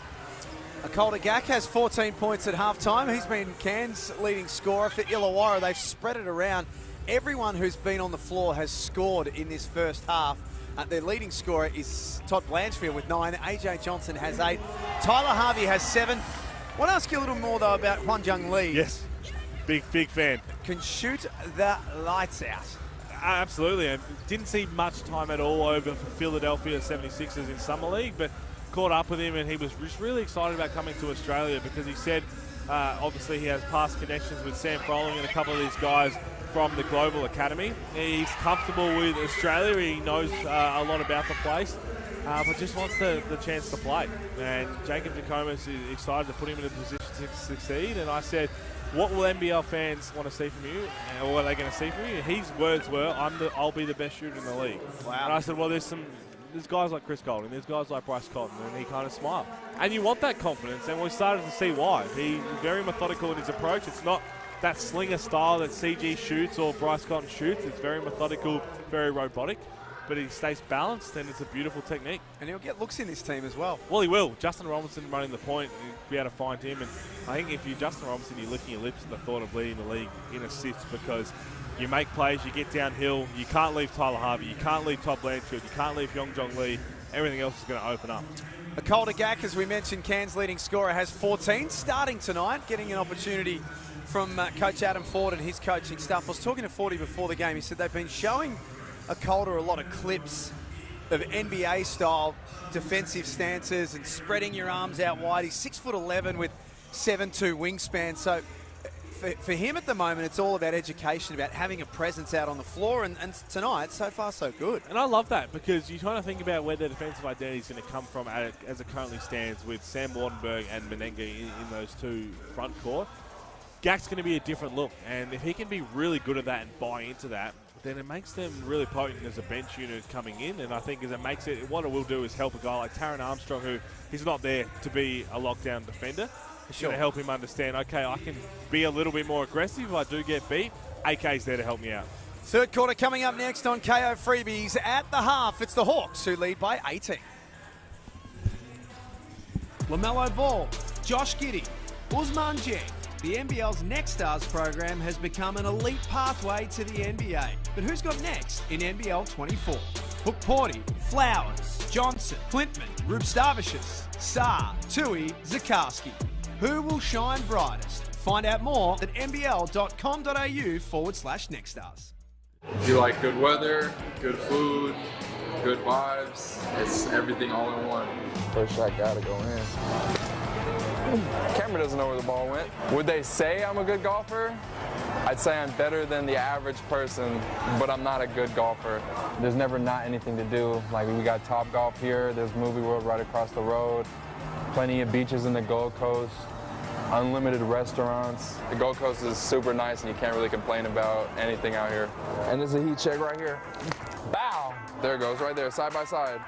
Akolda Gak has 14 points at halftime. He's been Cairns' leading scorer for Illawarra. They've spread it around. Everyone who's been on the floor has scored in this first half. Their leading scorer is Todd Blanchfield with 9. AJ Johnson has 8. Tyler Harvey has 7. I want to ask you a little more, though, about Hyung-Jong Lee. Yes, big fan. Can shoot the lights out. Absolutely. And didn't see much time at all over for Philadelphia 76ers in Summer League, but caught up with him and he was just really excited about coming to Australia because he said, obviously he has past connections with Sam Froling and a couple of these guys from the Global Academy. He's comfortable with Australia. He knows a lot about the place, but just wants the chance to play. And Jacob Jacomas is excited to put him in a position to succeed. And I said, what will NBL fans want to see from you? Or what are they going to see from you? His words were, I'll be the best shooter in the league. Wow. And I said, well, there's guys like Chris Golding, there's guys like Bryce Cotton, and he kind of smiled. And you want that confidence, and we started to see why. He's very methodical in his approach. It's not that slinger style that CG shoots or Bryce Cotton shoots. It's very methodical, very robotic. but he stays balanced, and it's a beautiful technique. And he'll get looks in this team as well. Well, he will. Justin Robinson running the point, you'll be able to find him. And I think if you're Justin Robinson, you're licking your lips at the thought of leading the league in assists, because you make plays, you get downhill, you can't leave Tyler Harvey, you can't leave Todd Blanchfield, you can't leave Yong Jong Lee. Everything else is going to open up. Akolda Gak, as we mentioned, Cairns' leading scorer, has 14, starting tonight, getting an opportunity from Coach Adam Ford and his coaching staff. I was talking to Fordy before the game. He said they've been showing Akolda a lot of clips of NBA-style defensive stances and spreading your arms out wide. He's 6'11" with 7'2" wingspan. So for him at the moment, it's all about education, about having a presence out on the floor. And tonight, so far, so good. And I love that, because you're trying to think about where their defensive identity is going to come from as it currently stands with Sam Wardenberg and Menenga in those two front court. Gak's going to be a different look, and if he can be really good at that and buy into that, then it makes them really potent as a bench unit coming in. And I think as it makes it, what it will do is help a guy like Taron Armstrong, who he's not there to be a lockdown defender. It's going to help him understand, okay, I can be a little bit more aggressive if I do get beat. AK's there to help me out. Third quarter coming up next on KO Freebies. At the half, it's the Hawks who lead by 18. LaMelo Ball, Josh Giddey, Usman Jeng. The NBL's Next Stars program has become an elite pathway to the NBA. But who's got next in NBL 24? Hook Porty, Flowers, Johnson, Clintman, Rubstavicius, Saar, Tui, Zakarski. Who will shine brightest? Find out more at nbl.com.au/nextstars. If you like good weather, good food, good vibes, it's everything all in one. First shot gotta go in. Camera doesn't know where the ball went. Would they say I'm a good golfer? I'd say I'm better than the average person, but I'm not a good golfer. There's never not anything to do. Like, we got Top Golf here, there's Movie World right across the road, plenty of beaches in the Gold Coast, unlimited restaurants. The Gold Coast is super nice and you can't really complain about anything out here. And there's a heat check right here. Bow! There it goes, right there, side by side.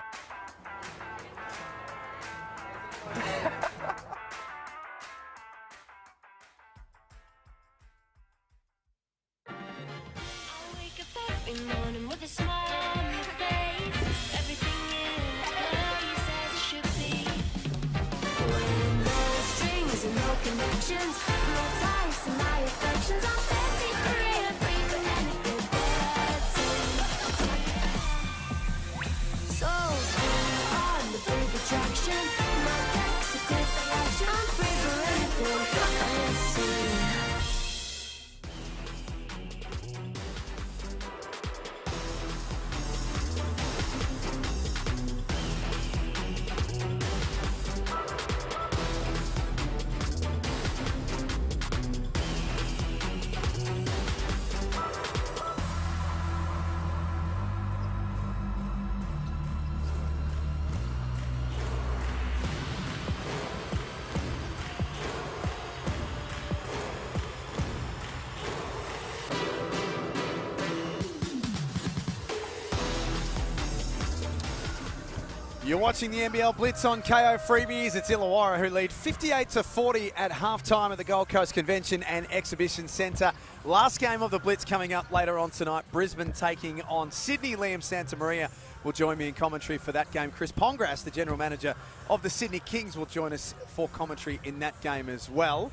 You're watching the NBL Blitz on KO Freebies. It's Illawarra who lead 58-40 at halftime at the Gold Coast Convention and Exhibition Centre. Last game of the Blitz coming up later on tonight. Brisbane taking on Sydney. Liam Santamaria will join me in commentary for that game. Chris Pongras, the general manager of the Sydney Kings, will join us for commentary in that game as well.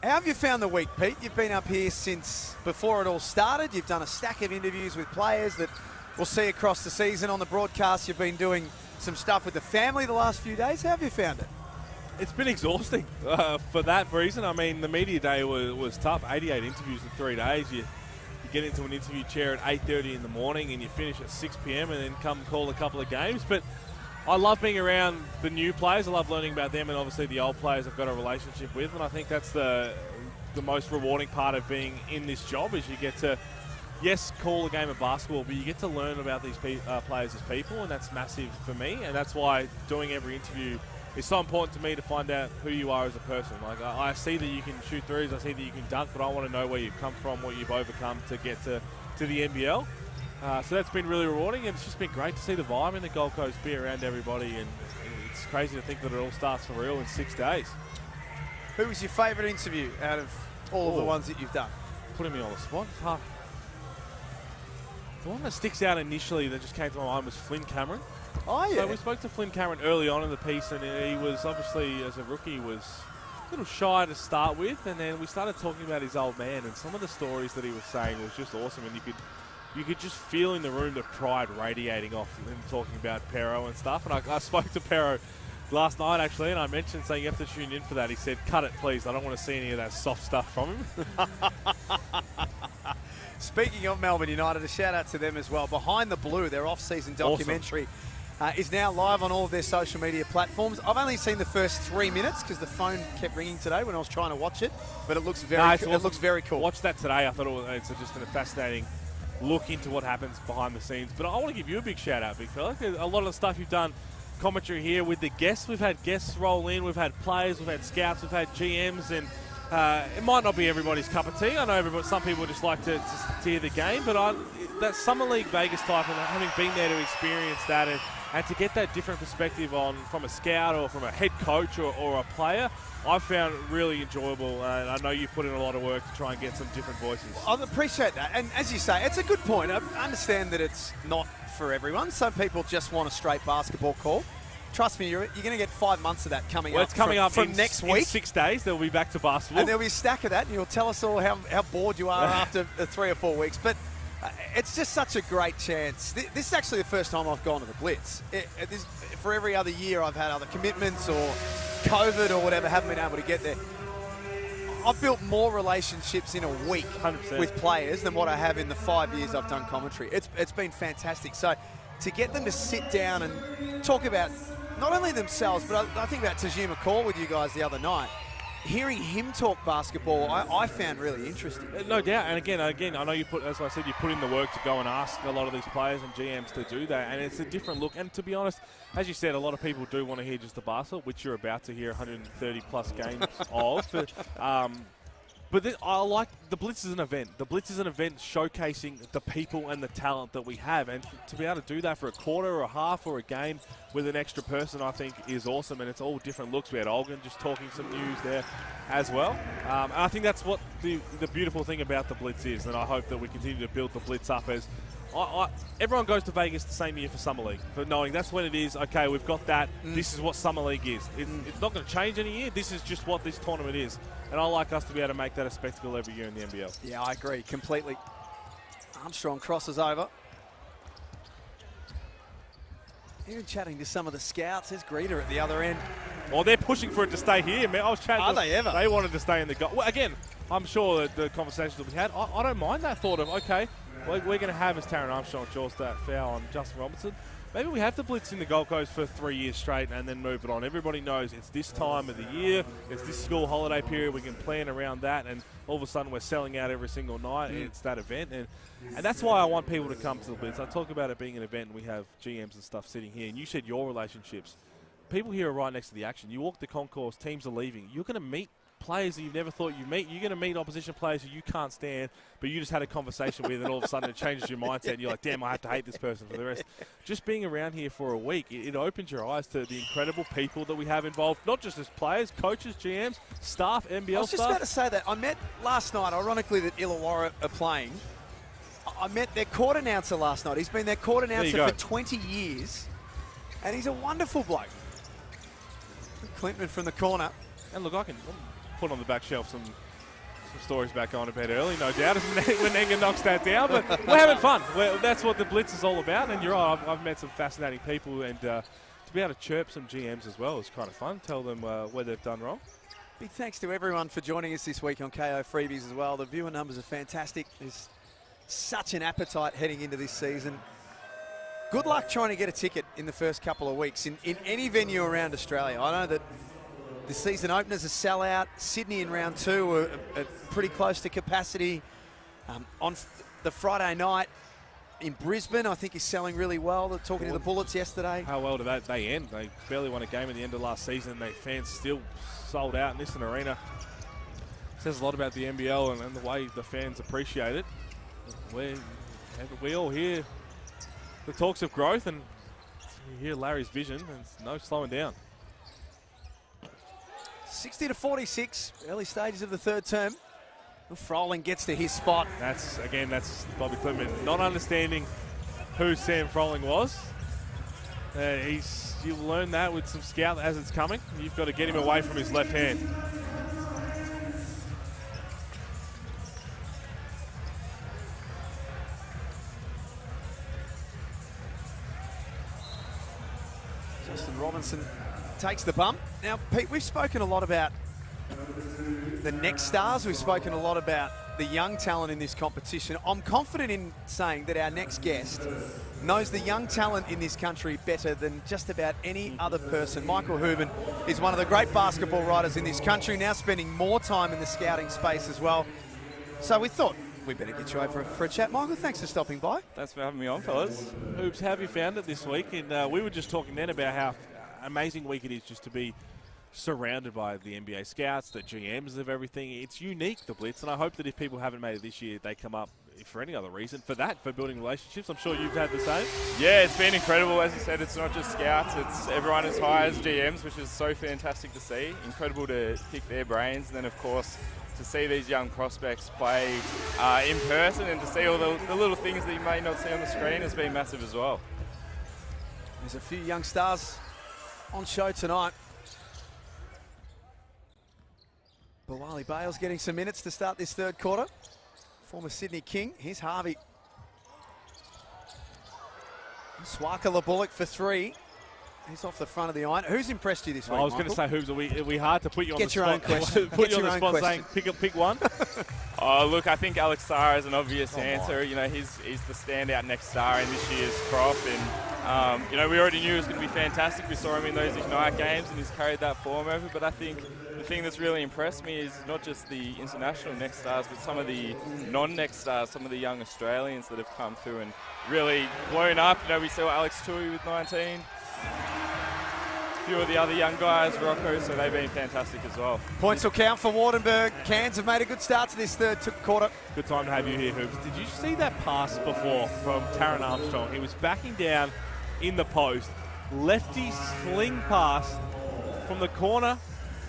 How have you found the week, Pete? You've been up here since before it all started. You've done a stack of interviews with players that we'll see across the season. On the broadcast, you've been doing some stuff with the family the last few days. How have you found it? It's been exhausting for that reason. I mean, the media day was tough. 88 interviews in 3 days. You get into an interview chair at 8:30 in the morning and you finish at 6 p.m. and then come call a couple of games. But I love being around the new players. I love learning about them, and obviously the old players I've got a relationship with. And I think that's the most rewarding part of being in this job, is you get to, yes, call a game of basketball, but you get to learn about these players as people, and that's massive for me. And that's why doing every interview is so important to me, to find out who you are as a person. Like, I see that you can shoot threes, I see that you can dunk, but I want to know where you've come from, what you've overcome to get to the NBL. So that's been really rewarding, and it's just been great to see the vibe in the Gold Coast, be around everybody, and it's crazy to think that it all starts for real in 6 days. Who was your favourite interview out of all of the ones that you've done? Putting me on the spot. Huh. The one that sticks out initially that just came to my mind was Flynn Cameron. Oh, yeah. So we spoke to Flynn Cameron early on in the piece, and he was obviously, as a rookie, was a little shy to start with, and then we started talking about his old man, and some of the stories that he was saying was just awesome, and you could just feel in the room the pride radiating off him talking about Pero and stuff. And I spoke to Pero last night, actually, and I mentioned saying you have to tune in for that. He said, cut it, please. I don't want to see any of that soft stuff from him. Speaking of Melbourne United, a shout-out to them as well. Behind the Blue, their off-season documentary, is now live on all of their social media platforms. I've only seen the first 3 minutes because the phone kept ringing today when I was trying to watch it, but it looks very cool. Watch that today. I thought it's just a fascinating look into what happens behind the scenes. But I want to give you a big shout-out, big fella. A lot of the stuff you've done, commentary here with the guests. We've had guests roll in. We've had players. We've had scouts. We've had GMs. And it might not be everybody's cup of tea. I know some people just like to hear the game. But that Summer League Vegas type, and having been there to experience that and to get that different perspective from a scout or from a head coach or a player, I've found it really enjoyable. And I know you put in a lot of work to try and get some different voices. I appreciate that. And as you say, it's a good point. I understand that it's not for everyone. Some people just want a straight basketball call. Trust me, you're going to get 5 months of that coming up. It's coming up from next week. In 6 days, they'll be back to basketball. And there'll be a stack of that, and you'll tell us all how bored you are after 3 or 4 weeks. But it's just such a great chance. This is actually the first time I've gone to the Blitz. For every other year, I've had other commitments or COVID or whatever, haven't been able to get there. I've built more relationships in a week 100%. with players than what I have in the 5 years I've done commentary. It's been fantastic. So to get them to sit down and talk about not only themselves, but I think about Tajima Call with you guys the other night. Hearing him talk basketball, I found really interesting. No doubt. And again, I know you as I said, you put in the work to go and ask a lot of these players and GMs to do that. And it's a different look. And to be honest, as you said, a lot of people do want to hear just the basketball, which you're about to hear 130 plus games of. But I like the Blitz is an event. The Blitz is an event showcasing the people and the talent that we have. And to be able to do that for a quarter or a half or a game with an extra person, I think is awesome. And it's all different looks. We had Olgun just talking some news there as well. And I think that's what the beautiful thing about the Blitz is. And I hope that we continue to build the Blitz up as everyone goes to Vegas the same year for Summer League, but knowing that's when it is, okay, we've got that, this is what Summer League is. It's not going to change any year, this is just what this tournament is. And I like us to be able to make that a spectacle every year in the NBL. Yeah, I agree completely. Armstrong crosses over. Even chatting to some of the scouts, there's Greeter at the other end. Well, they're pushing for it to stay here, man. I was chatting. Are they ever? They wanted to stay in the goal. Well, again, I'm sure that the conversations that we had, I don't mind that thought of, okay, we're going to have as Taron Armstrong draws that foul on Justin Robertson. Maybe we have the Blitz in the Gold Coast for 3 years straight and then move it on. Everybody knows it's this time of the year, it's this school holiday period, we can plan around that, and all of a sudden we're selling out every single night. It's that event, and that's why I want people to come to the Blitz. I talk about it being an event, and we have GMs and stuff sitting here, and you said your relationships. People here are right next to the action. You walk the concourse, teams are leaving. You're going to meet players that you've never thought you'd meet. You're going to meet opposition players who you can't stand, but you just had a conversation with, and all of a sudden it changes your mindset, and you're like, damn, I have to hate this person for the rest. Just being around here for a week, it opens your eyes to the incredible people that we have involved, not just as players, coaches, GMs, staff, NBL staff. I was just about to say that. I met last night, ironically, that Illawarra are playing. I met their court announcer last night. He's been their court announcer for 20 years, and he's a wonderful bloke. Clinton from the corner. And look, I can put on the back shelf some stories back on a bit early, no doubt, as Menenga knocks that down. But we're having fun. That's what the Blitz is all about. And you're right, I've met some fascinating people, and to be able to chirp some GMs as well is kind of fun. Tell them where they've done wrong. Big thanks to everyone for joining us this week on KO Freebies as well. The viewer numbers are fantastic. There's such an appetite heading into this season. Good luck trying to get a ticket in the first couple of weeks in any venue around Australia. I know that the season openers are sellout. Sydney in round 2 are pretty close to capacity. On the Friday night in Brisbane, I think is selling really well. They're talking to the Bullets yesterday. How well did they end? They barely won a game at the end of last season. Their fans still sold out in this arena. Says a lot about the NBL and the way the fans appreciate it. We all hear the talks of growth, and you hear Larry's vision, and there's no slowing down. 60-46, early stages of the third term. Froling gets to his spot. That's Bobby Clinton not understanding who Sam Froling was. You'll learn that with some scout as it's coming. You've got to get him away from his left hand. Justin Robinson takes the bump. Now, Pete, we've spoken a lot about the next stars. We've spoken a lot about the young talent in this competition. I'm confident in saying that our next guest knows the young talent in this country better than just about any other person. Michael Hooban is one of the great basketball writers in this country, now spending more time in the scouting space as well. So we thought we better get you over for a chat. Michael, thanks for stopping by. Thanks for having me on, fellas. Hoops, how have you found it this week? And we were just talking then about how amazing week it is just to be surrounded by the NBA scouts, the GMs of everything. It's unique, the Blitz, and I hope that if people haven't made it this year, they come up for any other reason for building relationships. I'm sure you've had the same. Yeah, it's been incredible. As you said, it's not just scouts, it's everyone as high as GMs, which is so fantastic to see. Incredible to pick their brains, and then of course to see these young prospects play in person and to see all the little things that you may not see on the screen has been massive as well. There's a few young stars on show tonight. Bawali Bales getting some minutes to start this third quarter. Former Sydney King. Here's Harvey. Swakala Bullock for three. He's off the front of the iron. Who's impressed you this week, I was going to say, Hoops, are we hard to put you on the spot? Get your own question. Put you on the spot saying pick one? Oh, look, I think Alex Sarr is an obvious answer. You know, he's the standout next star in this year's crop. And, you know, we already knew it was going to be fantastic. We saw him in those Ignite games and he's carried that form over. But I think the thing that's really impressed me is not just the international next stars, but some of the non-next stars, some of the young Australians that have come through and really blown up. You know, we saw Alex Tui with 19. A few of the other young guys, Rocco, so they've been fantastic as well. Points will count for Wardenberg. Cairns have made a good start to this third quarter. Good time to have you here, Hoops. Did you see that pass before from Taron Armstrong? He was backing down in the post. Lefty sling pass from the corner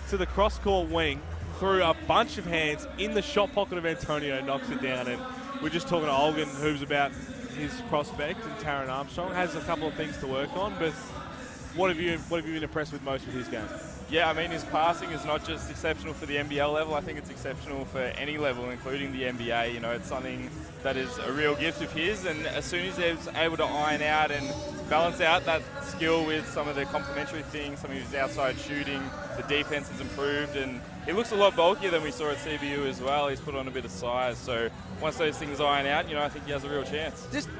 to the cross-court wing through a bunch of hands in the shot pocket of Antonio, knocks it down. And we're just talking to Olgun Hoops about his prospect, and Taron Armstrong has a couple of things to work on, but what have you been impressed with most with his game? Yeah, I mean, his passing is not just exceptional for the NBL level. I think it's exceptional for any level, including the NBA. You know, it's something that is a real gift of his, and as soon as he's able to iron out and balance out that skill with some of the complementary things, some of his outside shooting, the defense has improved, and he looks a lot bulkier than we saw at CBU as well. He's put on a bit of size, so once those things iron out, you know, I think he has a real chance. Just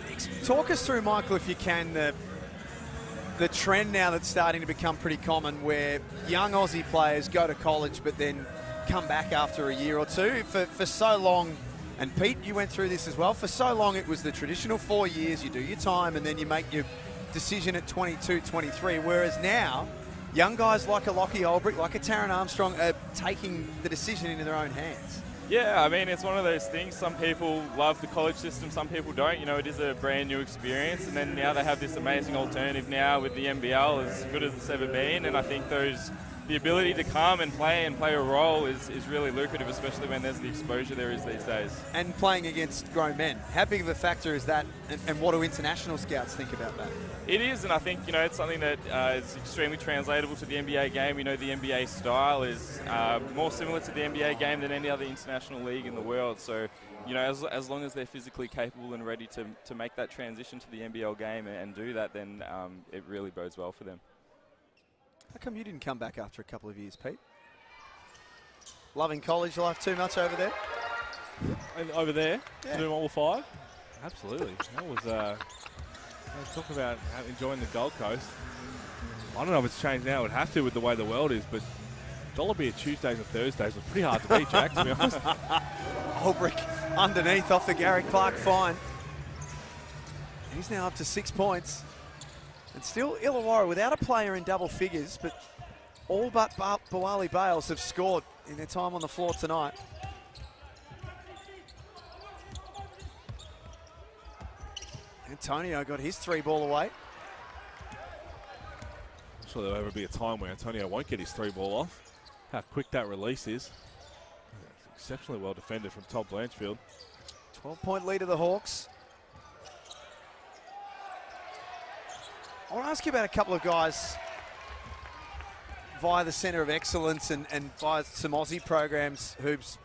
talk us through, Michael, if you can, the trend now that's starting to become pretty common where young Aussie players go to college but then come back after a year or two. For so long, and Pete, you went through this as well, for so long it was the traditional 4 years, you do your time and then you make your decision at 22, 23, whereas now young guys like a Lockie Olbrich, like a Taron Armstrong are taking the decision into their own hands. Yeah, I mean, it's one of those things. Some people love the college system, some people don't. You know, it is a brand new experience, and then now they have this amazing alternative now with the NBL, as good as it's ever been, and I think the ability to come and play a role is really lucrative, especially when there's the exposure there is these days. And playing against grown men. How big of a factor is that, and what do international scouts think about that? It is, and I think, you know, it's something that is extremely translatable to the NBA game. You know, the NBA style is more similar to the NBA game than any other international league in the world. So, you know, as long as they're physically capable and ready to make that transition to the NBL game and do that, then it really bodes well for them. How come you didn't come back after a couple of years, Pete? Loving college life too much over there? And over there? Yeah. Doing all 5? Absolutely. That was... let's talk about enjoying the Gold Coast. I don't know if it's changed now. It would have to with the way the world is, but dollar beer Tuesdays and Thursdays was pretty hard to beat, Jack, to be honest. Olbrich underneath off the Gary Clark fine. He's now up to 6 points. And still Illawarra without a player in double figures, but all but Bawali Bales have scored in their time on the floor tonight. Antonio got his 3-ball away. I'm sure there'll ever be a time where Antonio won't get his 3-ball off. How quick that release is. exceptionally well defended from Todd Blanchfield. 12-point lead of the Hawks. I want to ask you about a couple of guys via the Centre of Excellence and via some Aussie programs. Hoops.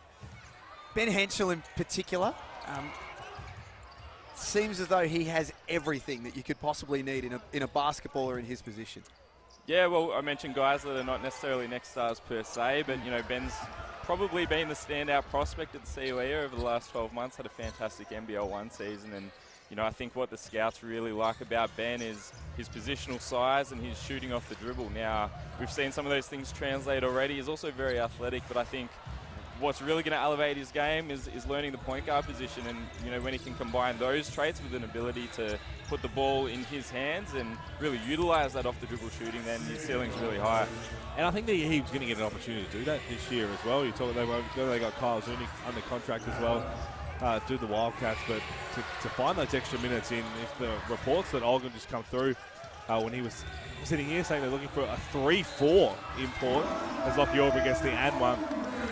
Ben Henschel in particular. Seems as though he has everything that you could possibly need in a basketballer in his position. Yeah, well, I mentioned guys that are not necessarily next stars per se, but, you know, Ben's probably been the standout prospect at the COE over the last 12 months, had a fantastic NBL 1 season, and, you know, I think what the scouts really like about Ben is his positional size and his shooting off the dribble. Now, we've seen some of those things translate already. He's also very athletic, but I think what's really going to elevate his game is learning the point guard position, and, you know, when he can combine those traits with an ability to put the ball in his hands and really utilize that off the dribble shooting, then his ceiling's really high. And I think that he's going to get an opportunity to do that this year as well. You talk about they got Kyle Zunic under contract as well, do the Wildcats, but to find those extra minutes in, if the reports that Olgun just come through when he was sitting here saying they're looking for a 3-4 import as Lockie Aubrey gets the and one,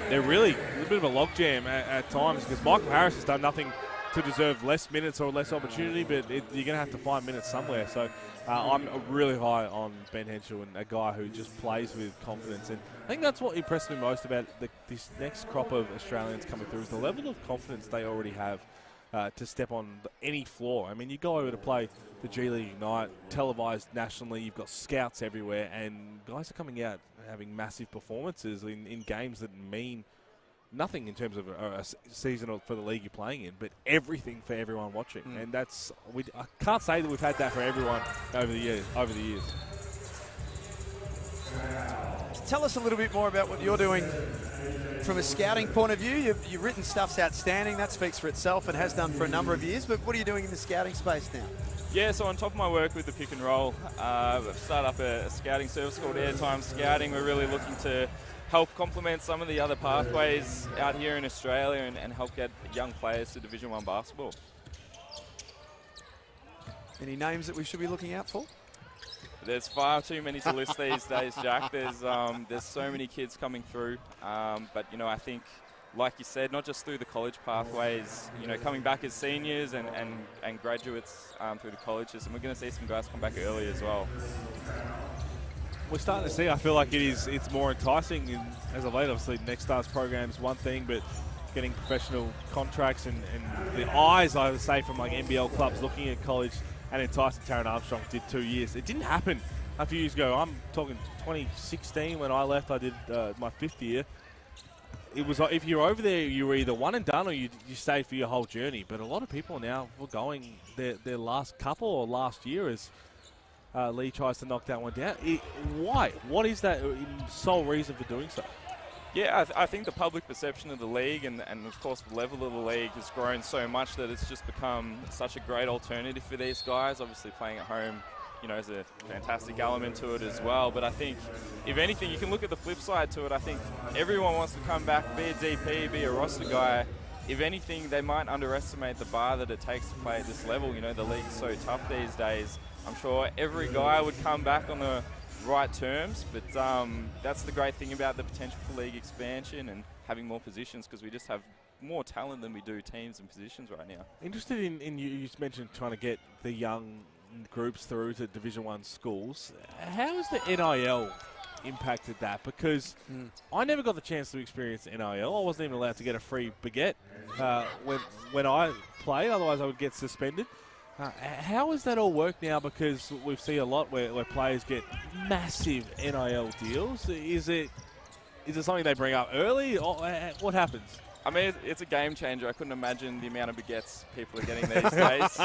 they're really a bit of a logjam at times, because Michael Harris has done nothing to deserve less minutes or less opportunity, but you're going to have to find minutes somewhere. So I'm really high on Ben Henschel, and a guy who just plays with confidence. And I think that's what impressed me most about this next crop of Australians coming through, is the level of confidence they already have to step on any floor. I mean, you go over to play the G League Ignite, televised nationally, you've got scouts everywhere, and guys are coming out having massive performances in games that mean nothing in terms of a season for the league you're playing in, but everything for everyone watching. And that's, I can't say that we've had that for everyone over the years. Tell us a little bit more about what you're doing from a scouting point of view. You've written stuff's outstanding. That speaks for itself and has done for a number of years. But what are you doing in the scouting space now? Yeah, so on top of my work with the pick and roll, I've started up a scouting service called Airtime Scouting. We're really looking to help complement some of the other pathways out here in Australia and help get young players to Division 1 basketball. Any names that we should be looking out for? There's far too many to list these days, Jack. There's so many kids coming through, but, you know, I think, like you said, not just through the college pathways, you know, coming back as seniors and graduates through the college system, we're going to see some guys come back early as well. We're starting to see, I feel like it's more enticing as of late. Obviously, Next Stars program's one thing, but getting professional contracts and the eyes, I would say, from like NBL clubs looking at college and enticing. Taron Armstrong did 2 years. It didn't happen a few years ago. I'm talking 2016 when I left. I did my 5th year. It was if you're over there, you were either one and done or you stayed for your whole journey. But a lot of people now were going their last couple or last year as Lee tries to knock that one down. Why? What is that sole reason for doing so? Yeah, I think the public perception of the league and of course the level of the league has grown so much that it's just become such a great alternative for these guys. Obviously playing at home, you know, is a fantastic element to it as well. But I think, if anything, you can look at the flip side to it. I think everyone wants to come back, be a DP, be a roster guy. If anything, they might underestimate the bar that it takes to play at this level. You know, the league's so tough these days. I'm sure every guy would come back on the right terms, but that's the great thing about the potential for league expansion and having more positions, because we just have more talent than we do teams and positions right now. Interested in you just mentioned trying to get the young groups through to Division 1 schools. How has the NIL impacted that? Because I never got the chance to experience NIL. I wasn't even allowed to get a free baguette when I played, otherwise I would get suspended. How has that all worked now? Because we see a lot where players get massive NIL deals. Is it something they bring up early? Or what happens? I mean, it's a game changer. I couldn't imagine the amount of baguettes people are getting these days.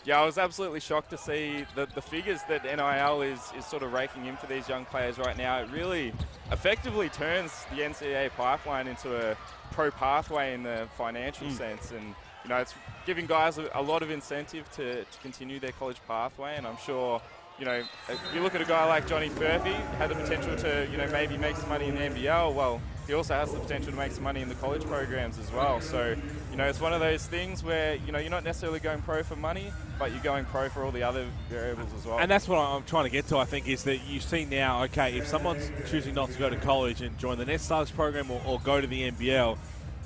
Yeah, I was absolutely shocked to see the figures that NIL is sort of raking in for these young players right now. It really effectively turns the NCAA pipeline into a pro pathway in the financial sense. And, you know, it's giving guys a lot of incentive to continue their college pathway. And I'm sure you know, if you look at a guy like Johnny Furphy, had the potential to, you know, maybe make some money in the NBL. Well, he also has the potential to make some money in the college programs as well. So, you know, it's one of those things where, you know, you're not necessarily going pro for money, but you're going pro for all the other variables as well. And that's what I'm trying to get to, I think, is that you see now, okay, if someone's choosing not to go to college and join the Net Stars program or go to the NBL,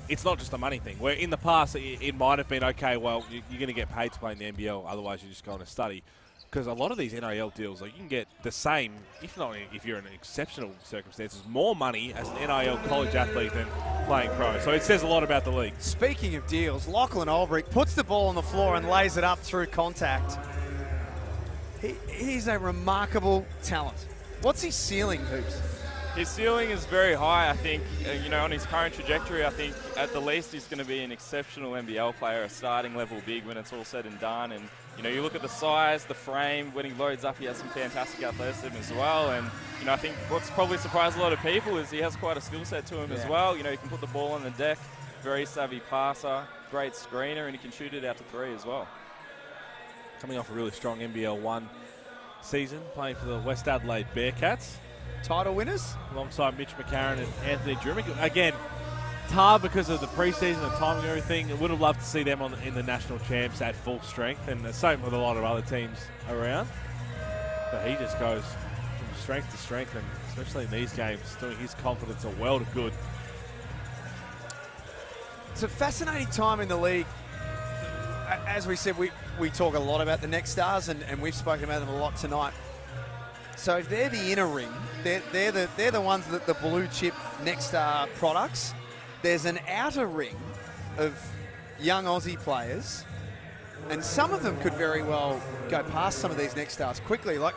it's not just a money thing. Where in the past, it might have been, okay, well, you're going to get paid to play in the NBL, otherwise you're just going to study. Because a lot of these NIL deals, like, you can get the same, if not if you're in exceptional circumstances, more money as an NIL college athlete than playing pro. So it says a lot about the league. Speaking of deals, Lachlan Olbrich puts the ball on the floor and lays it up through contact. He's a remarkable talent. What's his ceiling, Hoops? His ceiling is very high, I think. You know, on his current trajectory, I think at the least he's going to be an exceptional NBL player, a starting level big when it's all said and done. And, you know, you look at the size, the frame, when he loads up, he has some fantastic athleticism as well. And, you know, I think what's probably surprised a lot of people is he has quite a skill set to him as well. You know, he can put the ball on the deck, very savvy passer, great screener, and he can shoot it out to three as well. Coming off a really strong NBL 1 season, playing for the West Adelaide Bearcats. Title winners? Alongside Mitch McCarron and Anthony Drumick. Again, it's hard because of the preseason, the timing and everything. I would have loved to see them in the national champs at full strength, and the same with a lot of other teams around. But he just goes from strength to strength, and especially in these games, doing his confidence a world of good. It's a fascinating time in the league. As we said, we talk a lot about the Next Stars, and we've spoken about them a lot tonight. So if they're the inner ring, they're the ones that the blue chip Next Star products. There's an outer ring of young Aussie players, and some of them could very well go past some of these Next Stars quickly. Like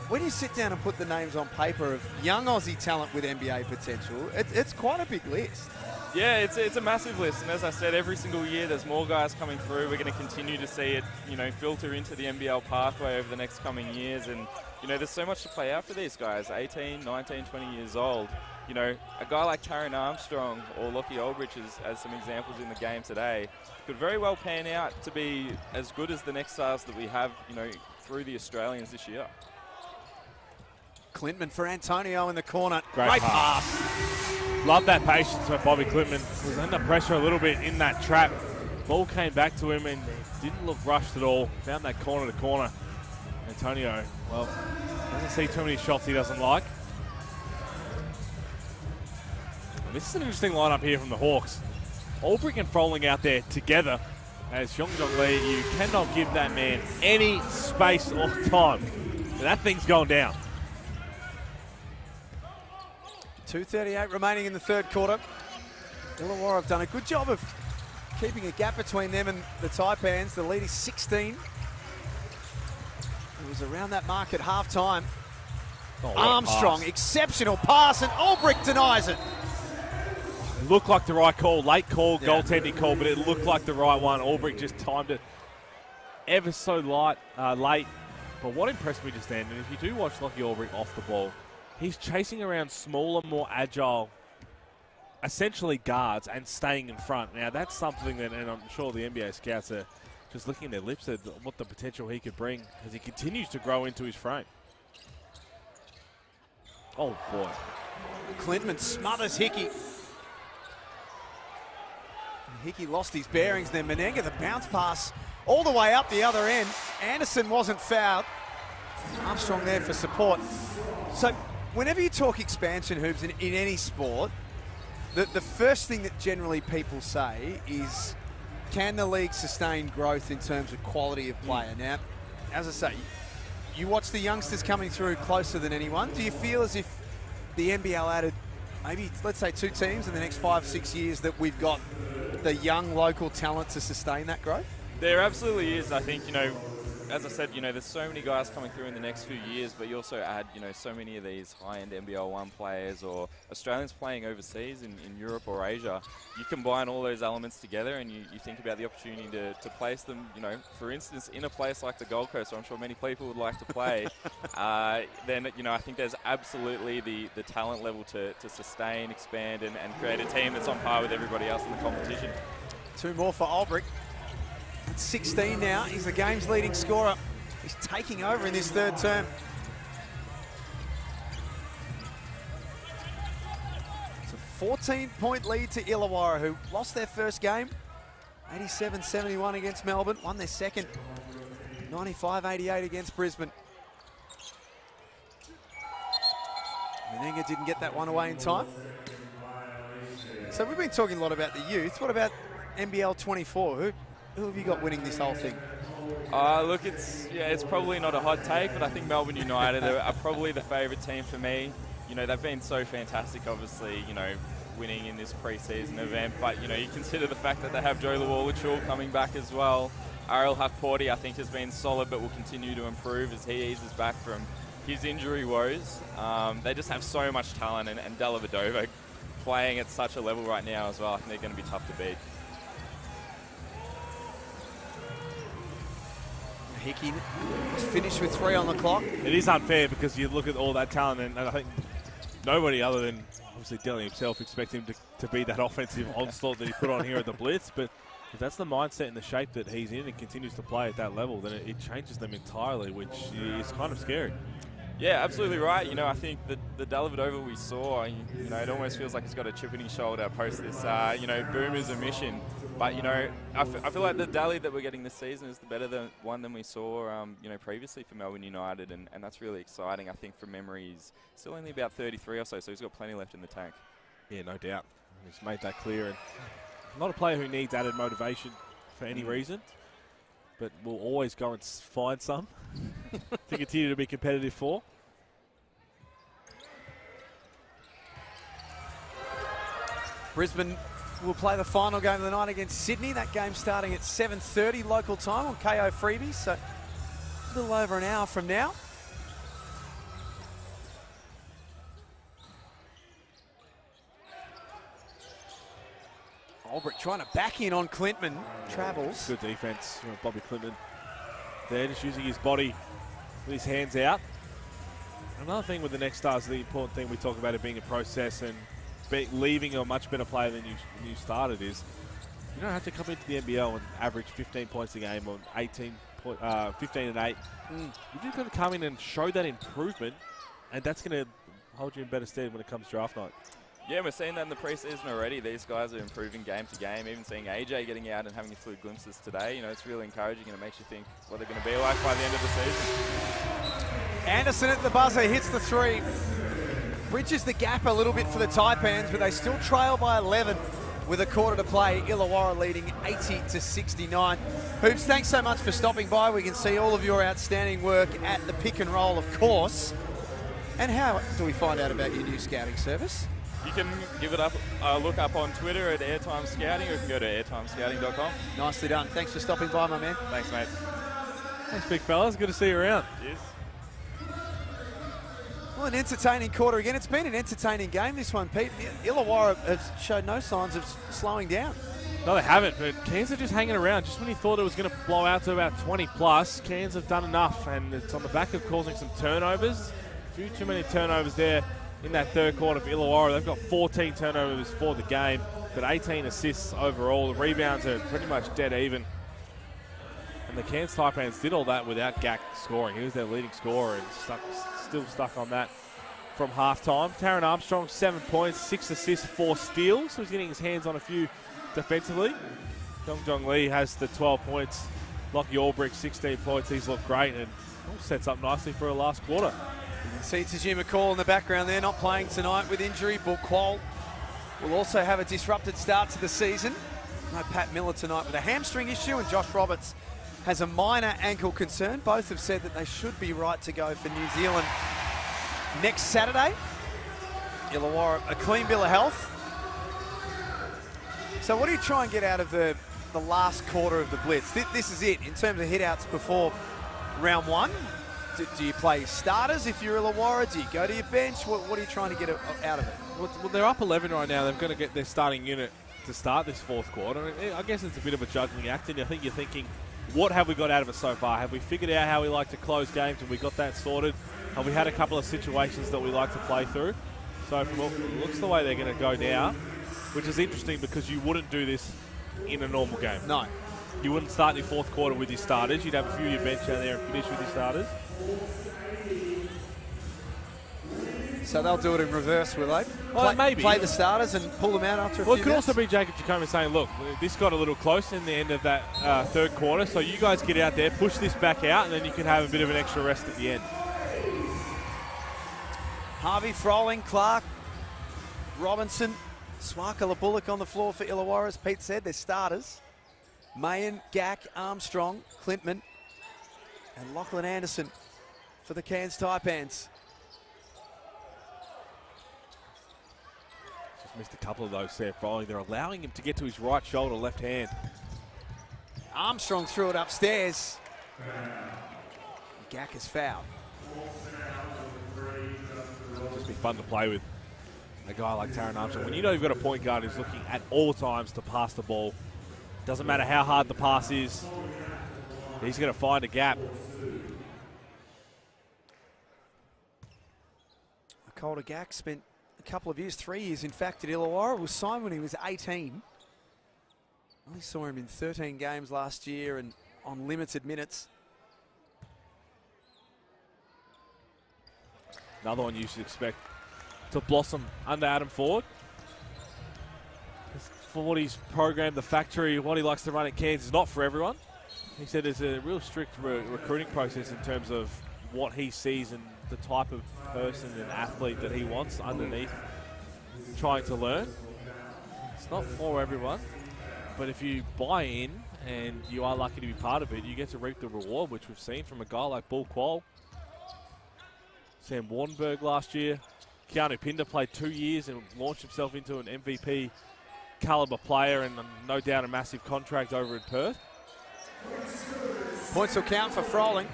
when you sit down and put the names on paper of young Aussie talent with NBA potential, it's quite a big list. Yeah, it's a massive list, and as I said, every single year there's more guys coming through. We're going to continue to see it, you know, filter into the NBL pathway over the next coming years, and you know, there's so much to play out for these guys, 18, 19, 20 years old. You know, a guy like Taron Armstrong or Lockie Olbrich, as some examples in the game today, could very well pan out to be as good as the Next Stars that we have, you know, through the Australians this year. Clintman for Antonio in the corner. Great pass. Love that patience by Bobby Clintman. Was under pressure a little bit in that trap. Ball came back to him and didn't look rushed at all. Found that corner to corner. Antonio, well, doesn't see too many shots he doesn't like. And this is an interesting lineup here from the Hawks. Olbrich and Froling out there together as Yongjong Lee. You cannot give that man any space or time. And that thing's going down. 2:38 remaining in the third quarter. Illawarra have done a good job of keeping a gap between them and the Taipans. The lead is 16. It was around that mark at halftime. Oh, Armstrong, exceptional pass, and Olbrich denies it. It looked like the right call, late call, goaltending call, but it looked like the right one. Olbrich just timed it ever so late. But what impressed me just then, and if you do watch Lockie Olbrich off the ball, he's chasing around smaller, more agile, essentially guards, and staying in front. Now, that's something that, and I'm sure the NBA scouts are just licking their lips at what the potential he could bring as he continues to grow into his frame. Oh, boy. Clintman smothers Hickey. Hickey lost his bearings, then Menenga, the bounce pass all the way up the other end. Anderson wasn't fouled. Armstrong there for support. So whenever you talk expansion, Hoops, in any sport, the first thing that generally people say is, can the league sustain growth in terms of quality of player? Now, as I say, you watch the youngsters coming through closer than anyone. Do you feel as if the NBL added maybe, let's say, 2 teams in the next 5-6 years that we've got the young local talent to sustain that growth? There absolutely is. I think, you know, as I said, you know, there's so many guys coming through in the next few years, but you also add, you know, so many of these high-end NBL 1 players or Australians playing overseas in Europe or Asia. You combine all those elements together and you think about the opportunity to place them, you know, for instance, in a place like the Gold Coast, where I'm sure many people would like to play, then, you know, I think there's absolutely the talent level to sustain, expand, and create a team that's on par with everybody else in the competition. 2 more for Olbrich. At 16 now, he's the game's leading scorer He's taking over in this third term. It's a 14-point lead to Illawarra, who lost their first game, 87-71 against Melbourne, won their second, 95-88 against Brisbane. Meninga didn't get that one away in time. So we've been talking a lot about the youth. What about NBL 24? Who have you got winning this whole thing? Look, it's probably not a hot take, but I think Melbourne United are probably the favourite team for me. You know, they've been so fantastic, obviously, you know, winning in this pre-season event. But, you know, you consider the fact that they have Joe Lawler coming back as well. Ariel Hakporti, I think, has been solid, but will continue to improve as he eases back from his injury woes. They just have so much talent, and Dellavedova playing at such a level right now as well. I think they're going to be tough to beat. Hickey was finished with 3 on the clock. It is unfair because you look at all that talent, and I think nobody other than obviously Delly himself expect him to be that offensive onslaught that he put on here at the Blitz. But if that's the mindset and the shape that he's in and continues to play at that level, then it changes them entirely, which is kind of scary. Yeah, absolutely right. You know, I think that the Dellavedova we saw, you know, it almost feels like he's got a chip in his shoulder post this, you know, Boomers omission. But, you know, I feel like the Dally that we're getting this season is the better one than we saw, you know, previously for Melbourne United, and that's really exciting. I think from memory he's still only about 33 or so he's got plenty left in the tank. Yeah, no doubt. He's made that clear. And not a player who needs added motivation for any reason, but will always go and find some to continue to be competitive for. Brisbane will play the final game of the night against Sydney. That game starting at 7:30 local time on KO Freebies, so a little over an hour from now. Albrecht trying to back in on Clintman. Travels. Good defense, Bobby Clintman. There, just using his body with his hands out. Another thing with the next stars, the important thing we talk about it being a process and leaving a much better player than you started is you don't have to come into the NBL and average 15 points a game on 15 and 8. You just got to come in and show that improvement, and that's going to hold you in better stead when it comes draft night. Yeah, we're seeing that in the preseason already. These guys are improving game to game. Even seeing AJ getting out and having a few glimpses today, you know, it's really encouraging, and it makes you think what they're going to be like by the end of the season. Anderson at the buzzer hits the 3. Bridges the gap a little bit for the Taipans, but they still trail by 11 with a quarter to play. Illawarra leading 80-69. Hoops, thanks so much for stopping by. We can see all of your outstanding work at the pick and roll, of course. And how do we find out about your new scouting service? You can give it a look up on Twitter at Airtime Scouting, or you can go to airtimescouting.com. Nicely done. Thanks for stopping by, my man. Thanks, mate. Thanks, big fellas. Good to see you around. Cheers. Well, an entertaining quarter again. It's been an entertaining game, this one, Pete. Illawarra has showed no signs of slowing down. No, they haven't, but Cairns are just hanging around. Just when you thought it was going to blow out to about 20+, Cairns have done enough, and it's on the back of causing some turnovers. A few too many turnovers there in that third quarter for Illawarra. They've got 14 turnovers for the game, but 18 assists overall. The rebounds are pretty much dead even. And the Cairns Taipans did all that without Gak scoring. He was their leading scorer and still stuck on that from halftime. Taron Armstrong, 7 points, 6 assists, 4 steals. So he's getting his hands on a few defensively. Jong Lee has the 12 points. Lockie Albrecht, 16 points. He's looked great and all sets up nicely for a last quarter. You can see Tajima Call in the background there, not playing tonight with injury. Bukwal will also have a disrupted start to the season. No Pat Miller tonight with a hamstring issue, and Josh Roberts has a minor ankle concern. Both have said that they should be right to go for New Zealand next Saturday. Illawarra, a clean bill of health. So what do you try and get out of the last quarter of the Blitz? This is it in terms of hit-outs before round one. Do you play starters if you're Illawarra? Do you go to your bench? What are you trying to get out of it? Well, they're up 11 right now. They've got to get their starting unit to start this fourth quarter. I guess it's a bit of a juggling act, and I think you're thinking, what have we got out of it so far? Have we figured out how we like to close games? Have we got that sorted? Have we had a couple of situations that we like to play through? So from what looks the way they're going to go now, which is interesting because you wouldn't do this in a normal game. No. you wouldn't start your fourth quarter with your starters. You'd have a few of your bench out there and finish with your starters. So they'll do it in reverse, will they? Well, maybe. Play the starters and pull them out after a few Well, it could minutes? also be Jacob Chacoma saying, look, this got a little close in the end of that third quarter, so you guys get out there, push this back out, and then you can have a bit of an extra rest at the end. Harvey, Froling, Clark, Robinson, Swarkala, Bullock on the floor for Illawarra. As Pete said, they're starters. Mayen, Gack, Armstrong, Clintman, and Lachlan Anderson for the Cairns Taipans. Just missed a couple of those there, Froling. They're allowing him to get to his right shoulder, left hand. Armstrong threw it upstairs. Gack is fouled. It'll just be fun to play with a guy like Taron Armstrong. When you know you've got a point guard who's looking at all times to pass the ball, doesn't matter how hard the pass is, he's going to find a gap. Calder Gack spent a couple of years, 3 years in fact, at Illawarra. Was signed when he was 18. Only saw him in 13 games last year and on limited minutes. Another one you should expect to blossom under Adam Ford. Fordy's program, the factory, what he likes to run at Cairns is not for everyone. He said there's a real strict recruiting process in terms of what he sees and the type of person and athlete that he wants underneath trying to learn. It's not for everyone, but if you buy in and you are lucky to be part of it, you get to reap the reward, which we've seen from a guy like Bull Qual. Sam Wardenberg last year. Keanu Pinder played 2 years and launched himself into an MVP caliber player and no doubt a massive contract over in Perth. Points will count for Froling.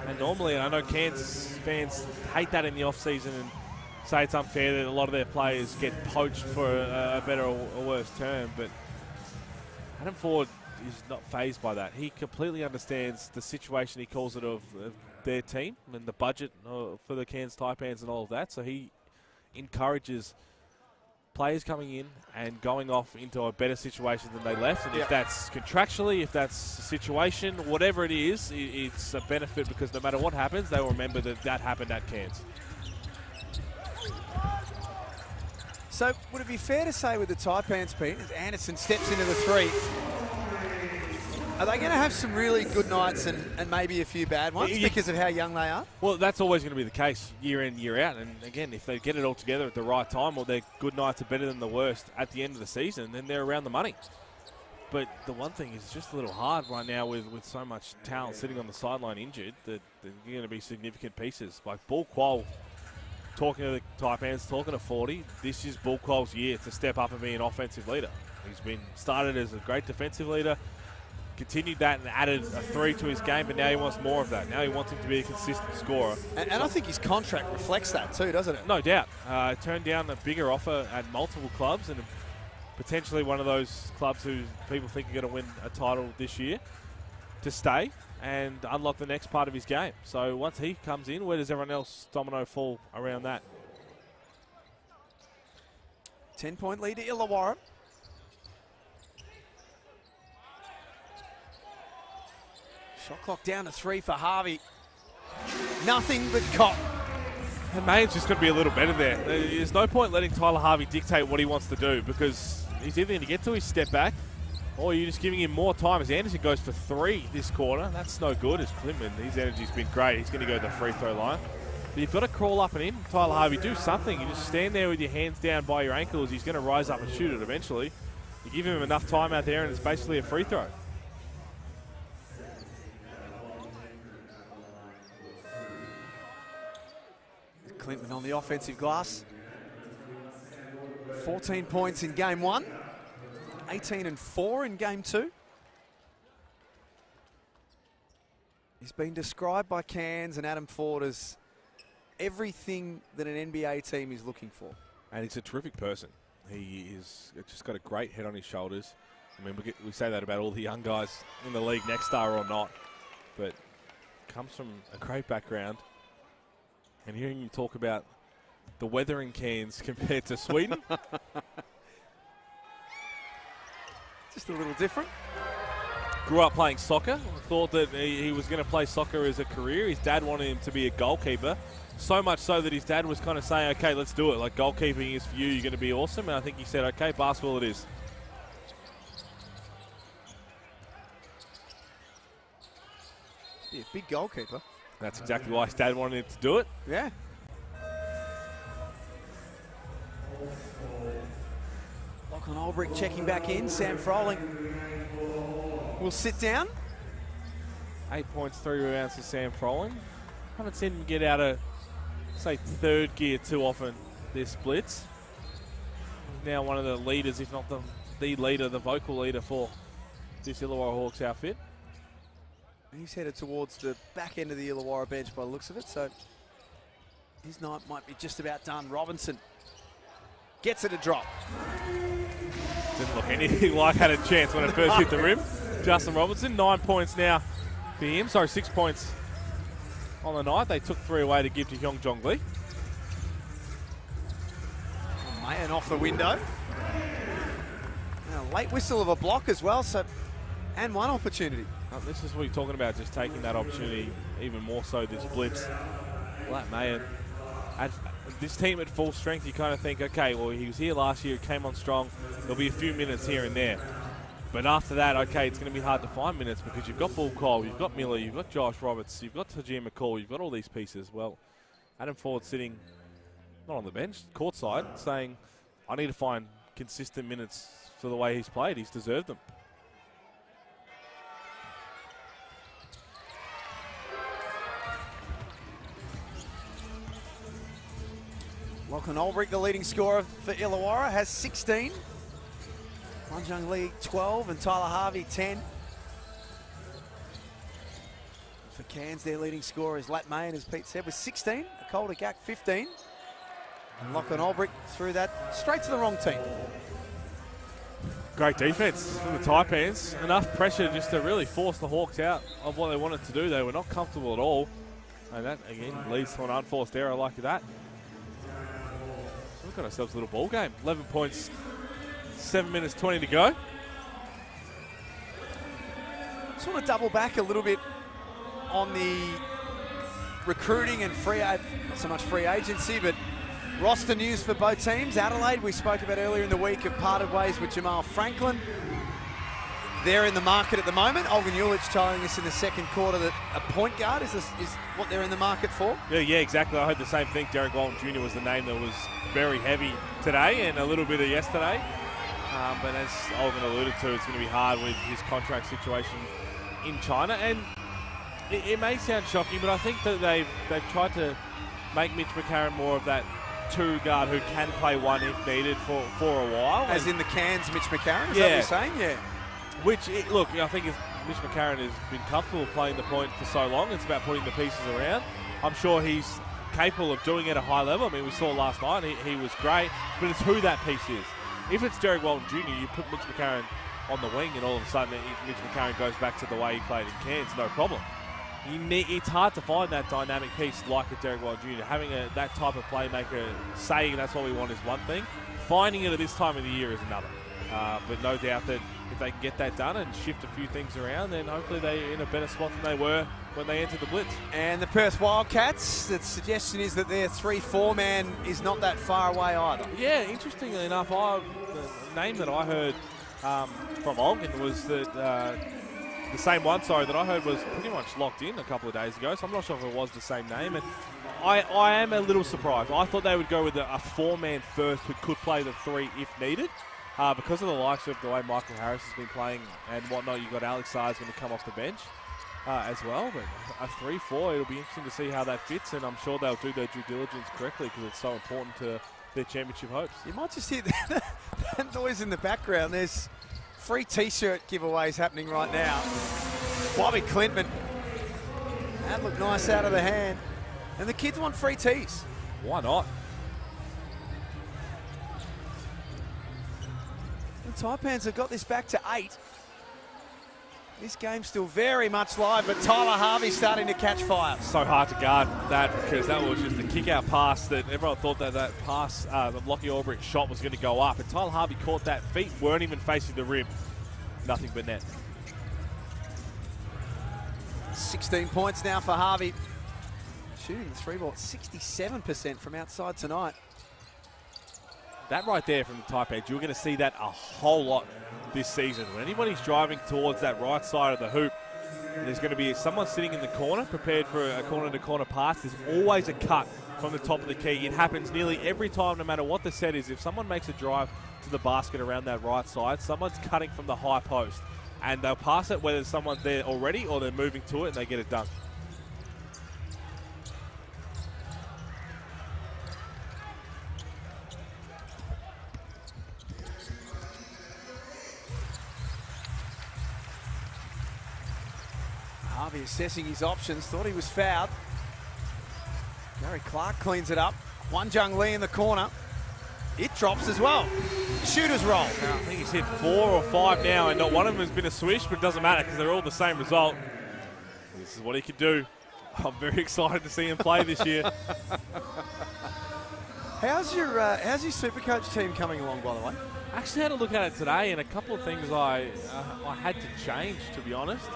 And normally, I know Cairns fans hate that in the off-season and say it's unfair that a lot of their players get poached for a better or worse term, but Adam Ford is not fazed by that. He completely understands the situation, he calls it, of their team and the budget for the Cairns Taipans and all of that, so he encourages players coming in and going off into a better situation than they left. And if that's contractually, if that's the situation, whatever it is, it's a benefit because no matter what happens, they will remember that that happened at Cairns. So would it be fair to say with the Taipans, Pete, as Anderson steps into the three, are they going to have some really good nights and maybe a few bad ones because of how young they are? Well, that's always going to be the case year in, year out. And again, if they get it all together at the right time, or their good nights are better than the worst at the end of the season, then they're around the money. But the one thing is just a little hard right now with so much talent sitting on the sideline injured that they're going to be significant pieces. Like Bull Qual, talking to the Taipans, talking to 40, this is Bull Qual's year to step up and be an offensive leader. He's been started as a great defensive leader, continued that and added a 3 to his game, but now he wants more of that. Now he wants him to be a consistent scorer. And I think his contract reflects that too, doesn't it? No doubt. Turned down a bigger offer at multiple clubs and potentially one of those clubs who people think are going to win a title this year to stay and unlock the next part of his game. So once he comes in, where does everyone else domino fall around that? 10-point lead to Illawarra. Shot clock down to 3 for Harvey. Nothing but cop. And Mayne's just got to be a little better there. There's no point letting Tyler Harvey dictate what he wants to do because he's either going to get to his step back or you're just giving him more time. As Anderson goes for 3 this quarter, that's no good. As Clintman, his energy's been great. He's going to go to the free throw line. But you've got to crawl up and in. Tyler Harvey, do something. You just stand there with your hands down by your ankles. He's going to rise up and shoot it eventually. You give him enough time out there and it's basically a free throw. Clintman on the offensive glass. 14 points in game 1. 18 and 4 in game 2. He's been described by Cairns and Adam Ford as everything that an NBA team is looking for. And he's a terrific person. He is just got a great head on his shoulders. I mean, we say that about all the young guys in the league, next star or not, but comes from a great background. And hearing you talk about the weather in Cairns compared to Sweden. Just a little different. Grew up playing soccer. Thought that he was going to play soccer as a career. His dad wanted him to be a goalkeeper. So much so that his dad was kind of saying, okay, let's do it. Like, goalkeeping is for you. You're going to be awesome. And I think he said, okay, basketball it is. Yeah, big goalkeeper. That's exactly why his dad wanted him to do it. Yeah. Lachlan Olbrich checking back in. Sam Froling will sit down. 8 points, 3 rebounds for Sam Froling. Haven't seen him get out of, say, third gear too often this blitz. He's now one of the leaders, if not the leader, the vocal leader for this Illawarra Hawks outfit. He's headed towards the back end of the Illawarra bench by the looks of it, so his night might be just about done. Robinson gets it a drop. Didn't look anything like had a chance when it first hit the rim. Justin Robinson, 9 points now for him. Sorry, 6 points on the night. They took 3 away to give to Hyung Jong Lee. Mayan off the window. And a late whistle of a block as well, so and one opportunity. This is what you're talking about, just taking that opportunity even more so this blitz. Lat Mayan. This team at full strength, you kind of think, okay, well, he was here last year, came on strong. There'll be a few minutes here and there. But after that, okay, it's going to be hard to find minutes because you've got Bull Cole, you've got Miller, you've got Josh Roberts, you've got Tajir McCall, you've got all these pieces. Well, Adam Ford sitting, not on the bench, courtside, saying, I need to find consistent minutes for the way he's played. He's deserved them. Lachlan Olbrich, the leading scorer for Illawarra, has 16. Wanjung Lee, 12, and Tyler Harvey, 10. For Cairns, their leading scorer is Lat Mayan, as Pete said, with 16. Akolda Gak, 15. And Lachlan Olbrich threw that straight to the wrong team. Great defense from the Taipans. Enough pressure just to really force the Hawks out of what they wanted to do. They were not comfortable at all. And that, again, leads to an unforced error like that. We've got ourselves a little ball game. 11 points, 7 minutes, 20 to go. Just want to double back a little bit on the recruiting and not so much free agency, but roster news for both teams. Adelaide, we spoke about earlier in the week, have parted ways with Jamal Franklin. They're in the market at the moment. Olgun Ulich telling us in the second quarter that a point guard is what they're in the market for. Yeah, exactly. I heard the same thing. Derek Walton Jr. was the name that was very heavy today and a little bit of yesterday. But as Olgun alluded to, it's going to be hard with his contract situation in China. And it may sound shocking, but I think that they've tried to make Mitch McCarron more of that two guard who can play one if needed for a while. As in the Cairns Mitch McCarron, is that what you're saying? Yeah. Which, look, I think Mitch McCarron has been comfortable playing the point for so long. It's about putting the pieces around. I'm sure he's capable of doing it at a high level. I mean, we saw last night, he was great, but it's who that piece is. If it's Derek Walton Jr., you put Mitch McCarron on the wing and all of a sudden Mitch McCarron goes back to the way he played in Cairns, no problem. It's hard to find that dynamic piece like a Derek Walton Jr. Having that type of playmaker saying that's what we want is one thing. Finding it at this time of the year is another. But no doubt that if they can get that done and shift a few things around, then hopefully they're in a better spot than they were when they entered the Blitz. And the Perth Wildcats, the suggestion is that their 3-4 man is not that far away either. Yeah, interestingly enough, the name that I heard from Olgun was that the same one, that I heard was pretty much locked in a couple of days ago, so I'm not sure if it was the same name. And I am a little surprised. I thought they would go with a 4-man first who could play the 3 if needed. Because of the likes of the way Michael Harris has been playing and whatnot, you've got Alex Sars going to come off the bench as well. But a 3-4, it'll be interesting to see how that fits, and I'm sure they'll do their due diligence correctly because it's so important to their championship hopes. You might just hear that noise in the background. There's free T-shirt giveaways happening right now. Bobby Clintman. That looked nice out of the hand. And the kids want free tees. Why not? The Taipans have got this back to 8. This game's still very much live, but Tyler Harvey starting to catch fire. So hard to guard that because that was just a kick-out pass that everyone thought that pass, the Lachie Olbrich shot was going to go up. And Tyler Harvey caught that. Feet weren't even facing the rim. nothing but net. 16 points now for Harvey. Shooting the 3-ball, 67% from outside tonight. That right there from the Taipans, you're going to see that a whole lot this season. When anybody's driving towards that right side of the hoop, there's going to be someone sitting in the corner, prepared for a corner-to-corner pass. There's always a cut from the top of the key. It happens nearly every time, no matter what the set is. If someone makes a drive to the basket around that right side, someone's cutting from the high post. And they'll pass it whether someone's there already or they're moving to it, and they get it done. Harvey assessing his options, thought he was fouled. Gary Clark cleans it up. One Jung Lee in the corner. It drops as well. Shooter's roll. I think he's hit 4 or 5 now, and not one of them has been a swish, but it doesn't matter because they're all the same result. This is what he can do. I'm very excited to see him play this year. How's your Supercoach team coming along, by the way? I actually had a look at it today, and a couple of things I had to change, to be honest.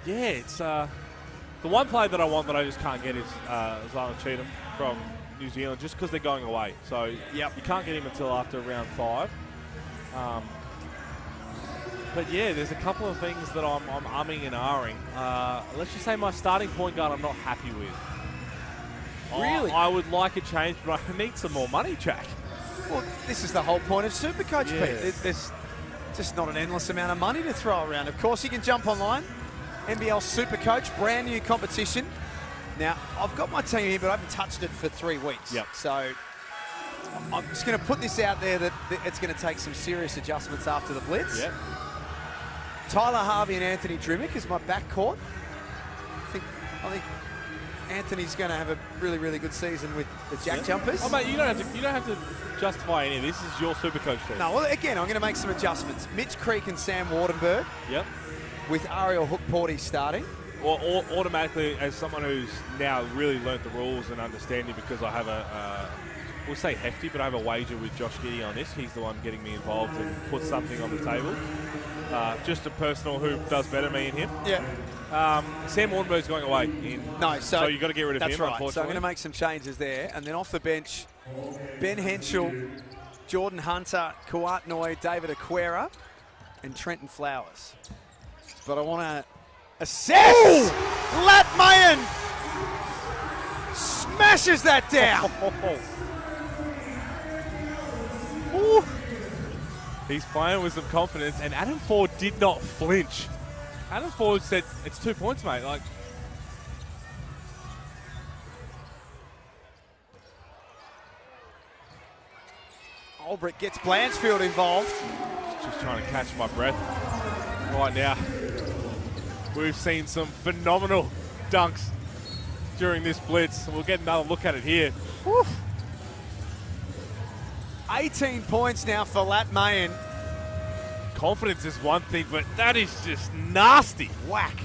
Yeah, it's the one player that I want that I just can't get is Zylan Cheatham from New Zealand, just because they're going away. So you can't get him until after round 5. But yeah, there's a couple of things that I'm umming and ahhing. Let's just say my starting point guard I'm not happy with. Really? I would like a change, but I need some more money, Jack. Well, this is the whole point of Supercoach, Pete. There's just not an endless amount of money to throw around. Of course, you can jump online. NBL Supercoach, brand new competition. Now, I've got my team here, but I haven't touched it for 3 weeks. Yep. So I'm just going to put this out there that it's going to take some serious adjustments after the Blitz. Yep. Tyler Harvey and Anthony Drimmick is my backcourt. I think Anthony's going to have a really, really good season with the Jack Jumpers. Oh, mate, you don't have to justify any of this. This is your Supercoach team. No, well, again, I'm going to make some adjustments. Mitch Creek and Sam Wardenberg. Yep. With Ariel Hook-Porty starting. Or automatically, as someone who's now really learnt the rules and understanding, because I have we'll say hefty, but I have a wager with Josh Giddy on this. He's the one getting me involved and put something on the table. Just a personal who does better, me and him. Yeah. Sam Wardenberg's going away. So you've got to get rid of him, That's right. unfortunately. So I'm going to make some changes there. And then off the bench, Ben Henschel, Jordan Hunter, Kuat Noi, David Aquera, and Trenton Flowers. But I want to assess. Lat Mayan smashes that down. He's playing with some confidence, and Adam Ford did not flinch. Adam Ford said, "It's 2 points, mate." Like, Ulbrich gets Blanchfield involved. Just trying to catch my breath right now. We've seen some phenomenal dunks during this Blitz. We'll get another look at it here. Woo. 18 points now for Lat Mayan. Confidence is one thing, but that is just nasty. Whack.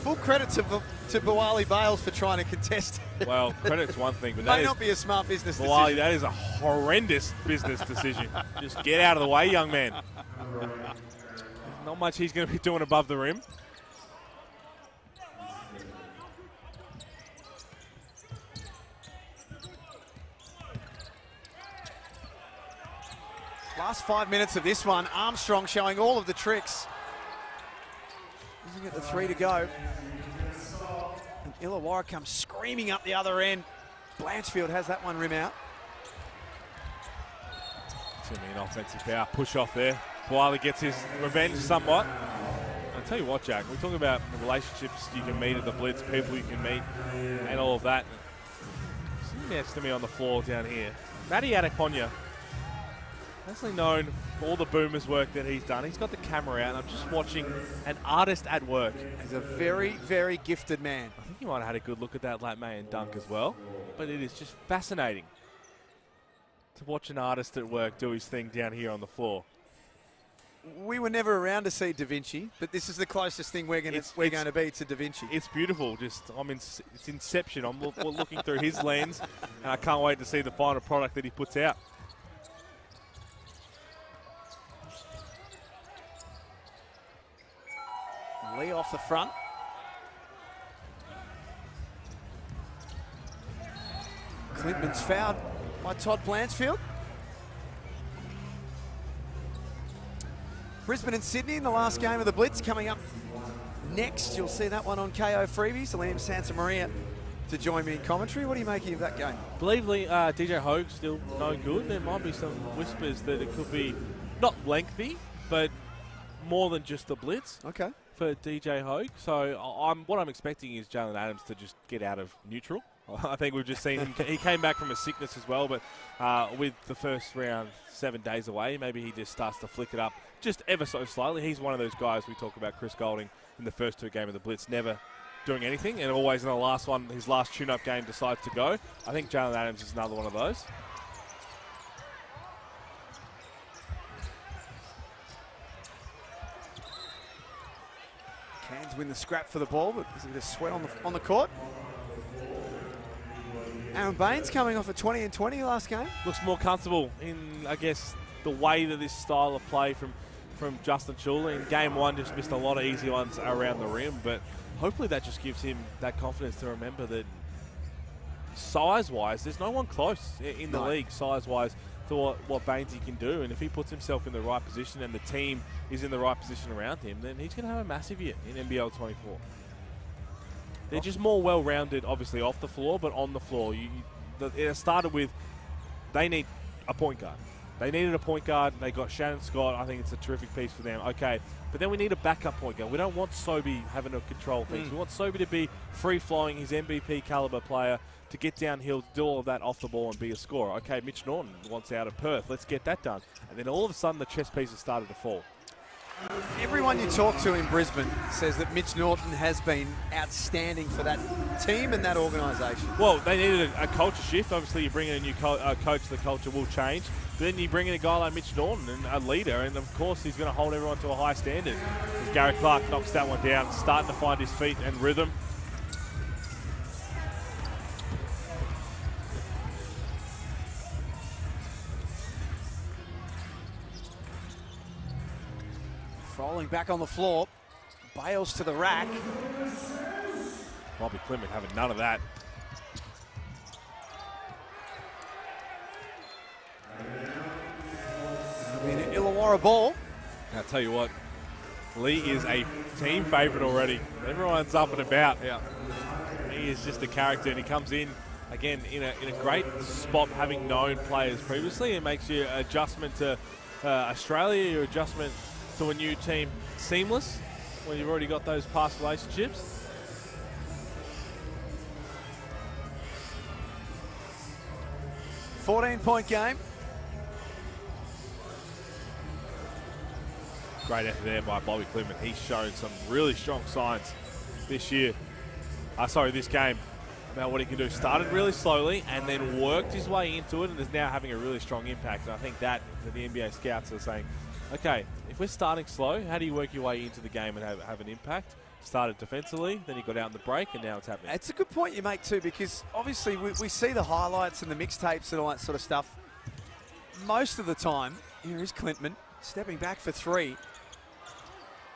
Full credit to Bawali Bales for trying to contest. Well, credit's one thing, but that may not be a smart business Bawali, decision. that is a horrendous business decision. Just get out of the way, young man. Not much he's going to be doing above the rim. Last 5 minutes of this one, Armstrong showing all of the tricks. Doesn't get the 3 to go. And Illawarra comes screaming up the other end. Blanchfield has that one rim out. It's going to be an offensive foul. Push off there. Wiley gets his revenge somewhat. I'll tell you what, Jack, we're talking about the relationships you can meet at the Blitz, people you can meet, and all of that. Sitting next to me on the floor down here, Matty Adekonya, mostly known for all the Boomers work that he's done. He's got the camera out, and I'm just watching an artist at work. He's a very, very gifted man. I think you might have had a good look at that Lat Mayan dunk as well, but it is just fascinating to watch an artist at work do his thing down here on the floor. we were never around to see Da Vinci, but this is the closest thing we're going to be to Da Vinci. It's beautiful. It's Inception. I'm looking through his lens, and I can't wait to see the final product that he puts out. Lee off the front. Clintman's fouled by Todd Blanchfield. Brisbane and Sydney in the last game of the Blitz coming up next. You'll see that one on KO Freebies. Liam Santa Maria to join me in commentary. What are you making of that game? I believe DJ Hoag's still no good. There might be some whispers that it could be not lengthy, but more than just the Blitz. Okay. For DJ Hoag. So what I'm expecting is Jalen Adams to just get out of neutral. I think we've just seen him. He came back from a sickness as well, but with the first round 7 days away, maybe he just starts to flick it up just ever so slightly. He's one of those guys we talk about, Chris Golding, in the first 2 games of the Blitz, never doing anything, and always in the last one, his last tune-up game, decides to go. I think Jalen Adams is another one of those. Cairns win the scrap for the ball, but there's a bit of sweat on the court. Aaron Baines coming off a 20 and 20 last game. Looks more comfortable in, I guess, the way that this style of play from Justin Chula. In game 1, just missed a lot of easy ones around the rim, but hopefully that just gives him that confidence to remember that size-wise, there's no one close in the league, size-wise, to what Bainesy can do. And if he puts himself in the right position and the team is in the right position around him, then he's going to have a massive year in NBL 24. They're just more well-rounded, obviously, off the floor, but on the floor. It started with they need a point guard. They needed a point guard. They got Shannon Scott. I think it's a terrific piece for them. Okay, but then we need a backup point guard. We don't want Sobey having to control things. We want Sobey to be free-flowing, his MVP caliber player, to get downhill, do all of that off the ball and be a scorer. Okay, Mitch Norton wants out of Perth. Let's get that done. And then all of a sudden, the chess pieces started to fall. Everyone you talk to in Brisbane says that Mitch Norton has been outstanding for that team and that organisation. Well, they needed a culture shift. Obviously, you bring in a new coach, the culture will change. But then you bring in a guy like Mitch Norton, and a leader, and of course he's going to hold everyone to a high standard. As Gary Clark knocks that one down, starting to find his feet and rhythm. Rolling back on the floor. Bales to the rack. Bobby Clement having none of that. I mean, Illawarra ball. I'll tell you what, Lee is a team favourite already. Everyone's up and about. Yeah. He is just a character, and he comes in, again, in a great spot, having known players previously. It makes your adjustment to Australia, your adjustment to a new team seamless when you've already got those past relationships. $14-point game. Great effort there by Bobby Clement. He's shown some really strong signs this year. This game, about what he can do. Started really slowly and then worked his way into it and is now having a really strong impact. And I think that the NBA scouts are saying, okay, if we're starting slow, how do you work your way into the game and have an impact? Started defensively, then he got out in the break, and now it's happening. It's a good point you make too, because obviously we see the highlights and the mixtapes and all that sort of stuff. Most of the time, here is Clintman stepping back for 3.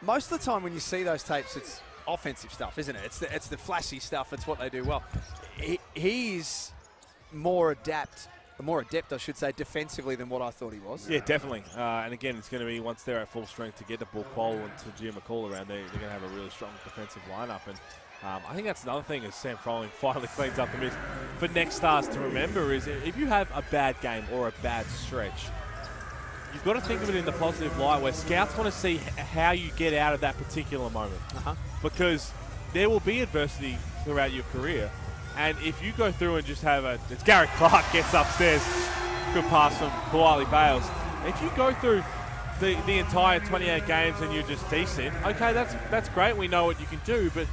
Most of the time when you see those tapes, it's offensive stuff, isn't it? It's the flashy stuff. It's what they do well. He's more adept, I should say, defensively than what I thought he was. Yeah, definitely. And again, it's going to be, once they're at full strength, to get the Bull Cole and to Jim McCall around, they're going to have a really strong defensive lineup. And I think that's another thing, as Sam Froling finally cleans up the miss. For next stars to remember is, if you have a bad game or a bad stretch, you've got to think of it in the positive light, where scouts want to see how you get out of that particular moment. Because there will be adversity throughout your career. And if you go through and just have it's Gary Clark gets upstairs, good pass from Kawhi Bales. If you go through the entire 28 games and you're just decent, okay, that's great. We know what you can do, but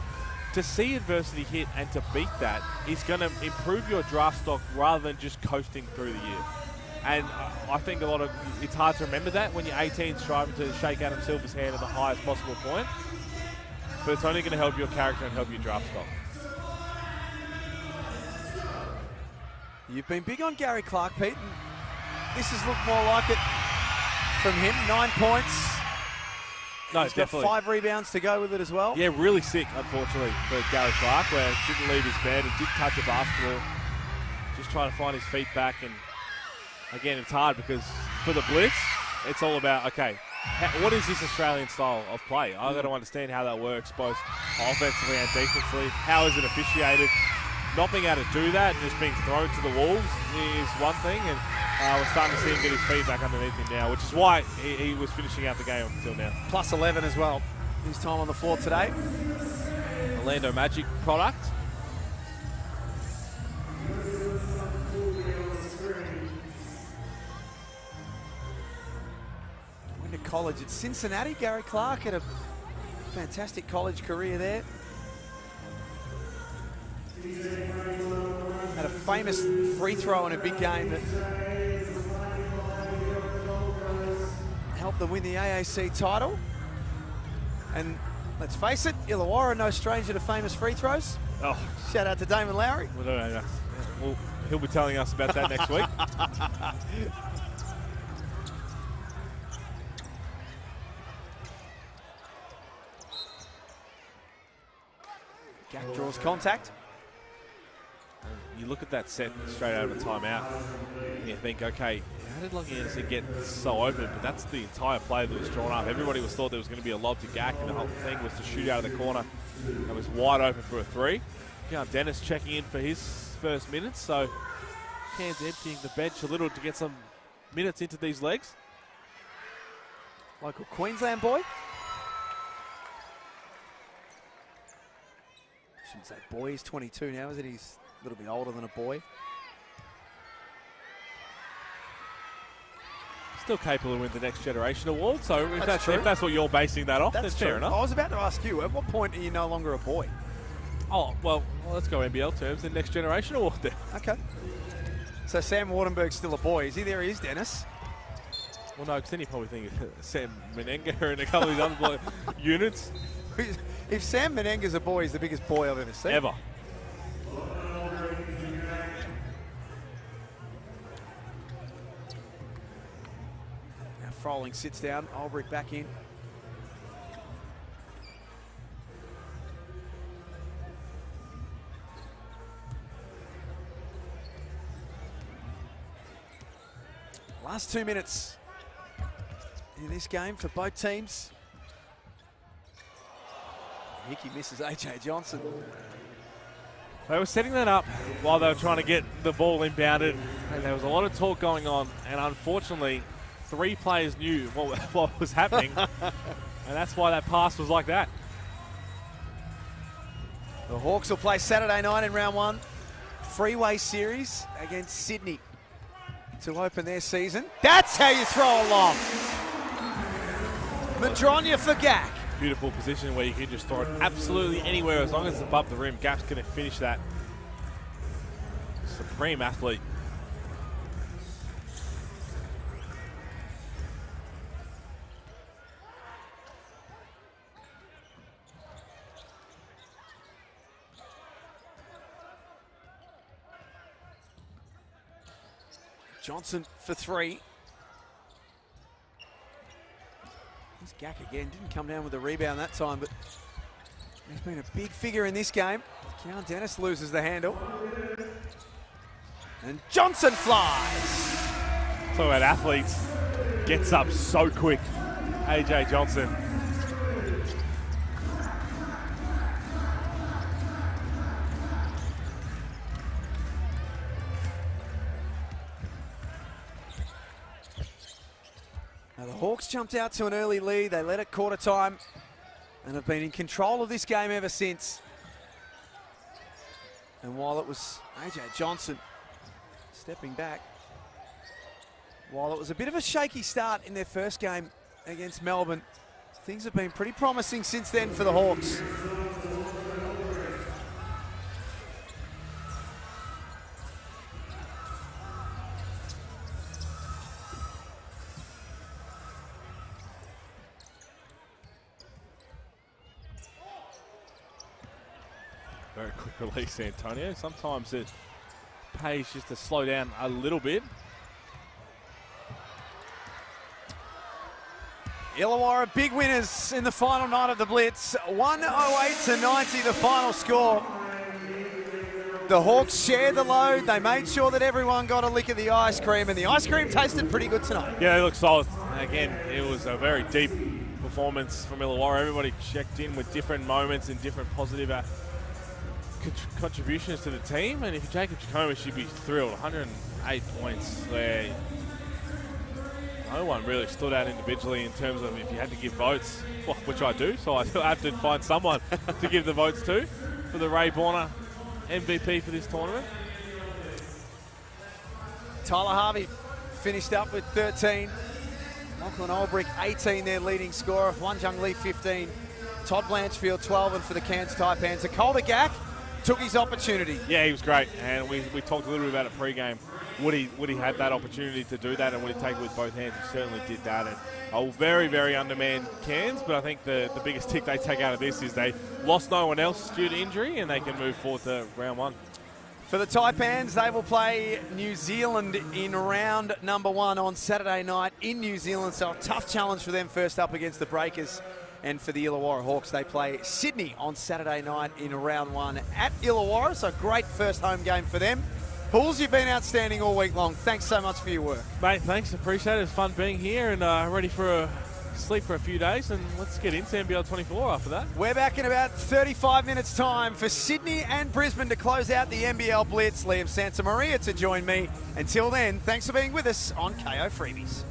to see adversity hit and to beat that is going to improve your draft stock rather than just coasting through the year. And I think it's hard to remember that when you're 18 striving to shake Adam Silver's hand at the highest possible point. But it's only going to help your character and help your draft stock. You've been big on Gary Clark, Pete. And this has looked more like it from him. 9 points. No, He's definitely. got 5 rebounds to go with it as well. Yeah, really sick, unfortunately, for Gary Clark, where he didn't leave his bed and didn't touch a basketball. Just trying to find his feet back. And again, it's hard because for the Blitz, it's all about, okay, what is this Australian style of play? I've got to understand how that works, both offensively and defensively. How is it officiated? Not being able to do that and just being thrown to the wolves is one thing, and we're starting to see him get his feet back underneath him now, which is why he was finishing out the game until now. Plus 11 as well, his time on the floor today. Orlando Magic product. Went to college at Cincinnati. Gary Clark had a fantastic college career there. Had a famous free throw in a big game that helped them win the AAC title. And let's face it, Illawarra, no stranger to famous free throws. Oh, shout out to Damon Lowry. Well, he'll be telling us about that next week. Gack draws contact. You look at that set straight out of a timeout, and you think, okay, how did Lockie Anderson get so open? But that's the entire play that was drawn up. Everybody thought there was going to be a lob to Gack, and the whole thing was to shoot out of the corner. And was wide open for a three. Dennis checking in for his first minutes, so Cairns emptying the bench a little to get some minutes into these legs. Local Queensland boy. Shouldn't say boy, he's 22 now, is it? He's a little bit older than a boy. Still capable of winning the Next Generation Award, so if That's that's what you're basing that off, That's then fair true. enough. I was about to ask you, at what point are you no longer a boy? Oh, well, let's go NBL terms, the Next Generation Award then. Okay. So Sam Wardenberg's still a boy. Is he? There he is, Dennis. Well, no, because then you probably think Sam Menenga and a couple of these other units. If Sam Menenga's a boy, he's the biggest boy I've ever seen. Ever. Now Froling sits down, Ulbrich back in. Last 2 minutes in this game for both teams. Hickey misses AJ Johnson. They were setting that up while they were trying to get the ball inbounded, and there was a lot of talk going on, and unfortunately, 3 players knew what was happening, and that's why that pass was like that. The Hawks will play Saturday night in round 1. Freeway series against Sydney to open their season. That's how you throw a lob. Madronya for Gack. Beautiful position where you can just throw it absolutely anywhere as long as it's above the rim. Gack's going to finish that. Supreme athlete. Johnson for 3. Here's Gack again. Didn't come down with a rebound that time, but he's been a big figure in this game. Keon Dennis loses the handle. And Johnson flies. Talk about athletes. Gets up so quick. AJ Johnson. Now the Hawks jumped out to an early lead. They led at quarter time and have been in control of this game ever since. And while it was AJ Johnson stepping back, while it was a bit of a shaky start in their first game against Melbourne, things have been pretty promising since then for the Hawks. Very quick release, Antonio. Sometimes it pays just to slow down a little bit. Illawarra big winners in the final night of the Blitz. 108-90 the final score. The Hawks shared the load. They made sure that everyone got a lick of the ice cream, and the ice cream tasted pretty good tonight. Yeah, they look solid. Again, it was a very deep performance from Illawarra. Everybody checked in with different moments and different positive contributions to the team. And if Jacob Chacoma, you'd be thrilled. 108 points where no one really stood out individually in terms of if you had to give votes, well, which I do, so I have to find someone to give the votes to for the Ray Borner MVP for this tournament. Tyler Harvey finished up with 13. Lachlan Olbrich, 18, their leading scorer. Wan Jung Lee, 15. Todd Blanchfield, 12, and for the Cairns Taipans. Akolda Gak took his opportunity. Yeah, he was great, and we talked a little bit about it pre-game. Would he have that opportunity to do that, and would he take it with both hands? He certainly did that. And a very, very undermanned Cairns, but I think the biggest tick they take out of this is they lost no one else due to injury, and they can move forward to round one. For the Taipans, they will play New Zealand in round number 1 on Saturday night in New Zealand, so a tough challenge for them first up against the Breakers. And for the Illawarra Hawks, they play Sydney on Saturday night in round 1 at Illawarra, so great first home game for them. Pools, you've been outstanding all week long. Thanks so much for your work. Mate, thanks. Appreciate it. It's fun being here and ready for a sleep for a few days, and let's get into NBL 24 after that. We're back in about 35 minutes' time for Sydney and Brisbane to close out the NBL Blitz. Liam Santamaria to join me. Until then, thanks for being with us on KO Freebies.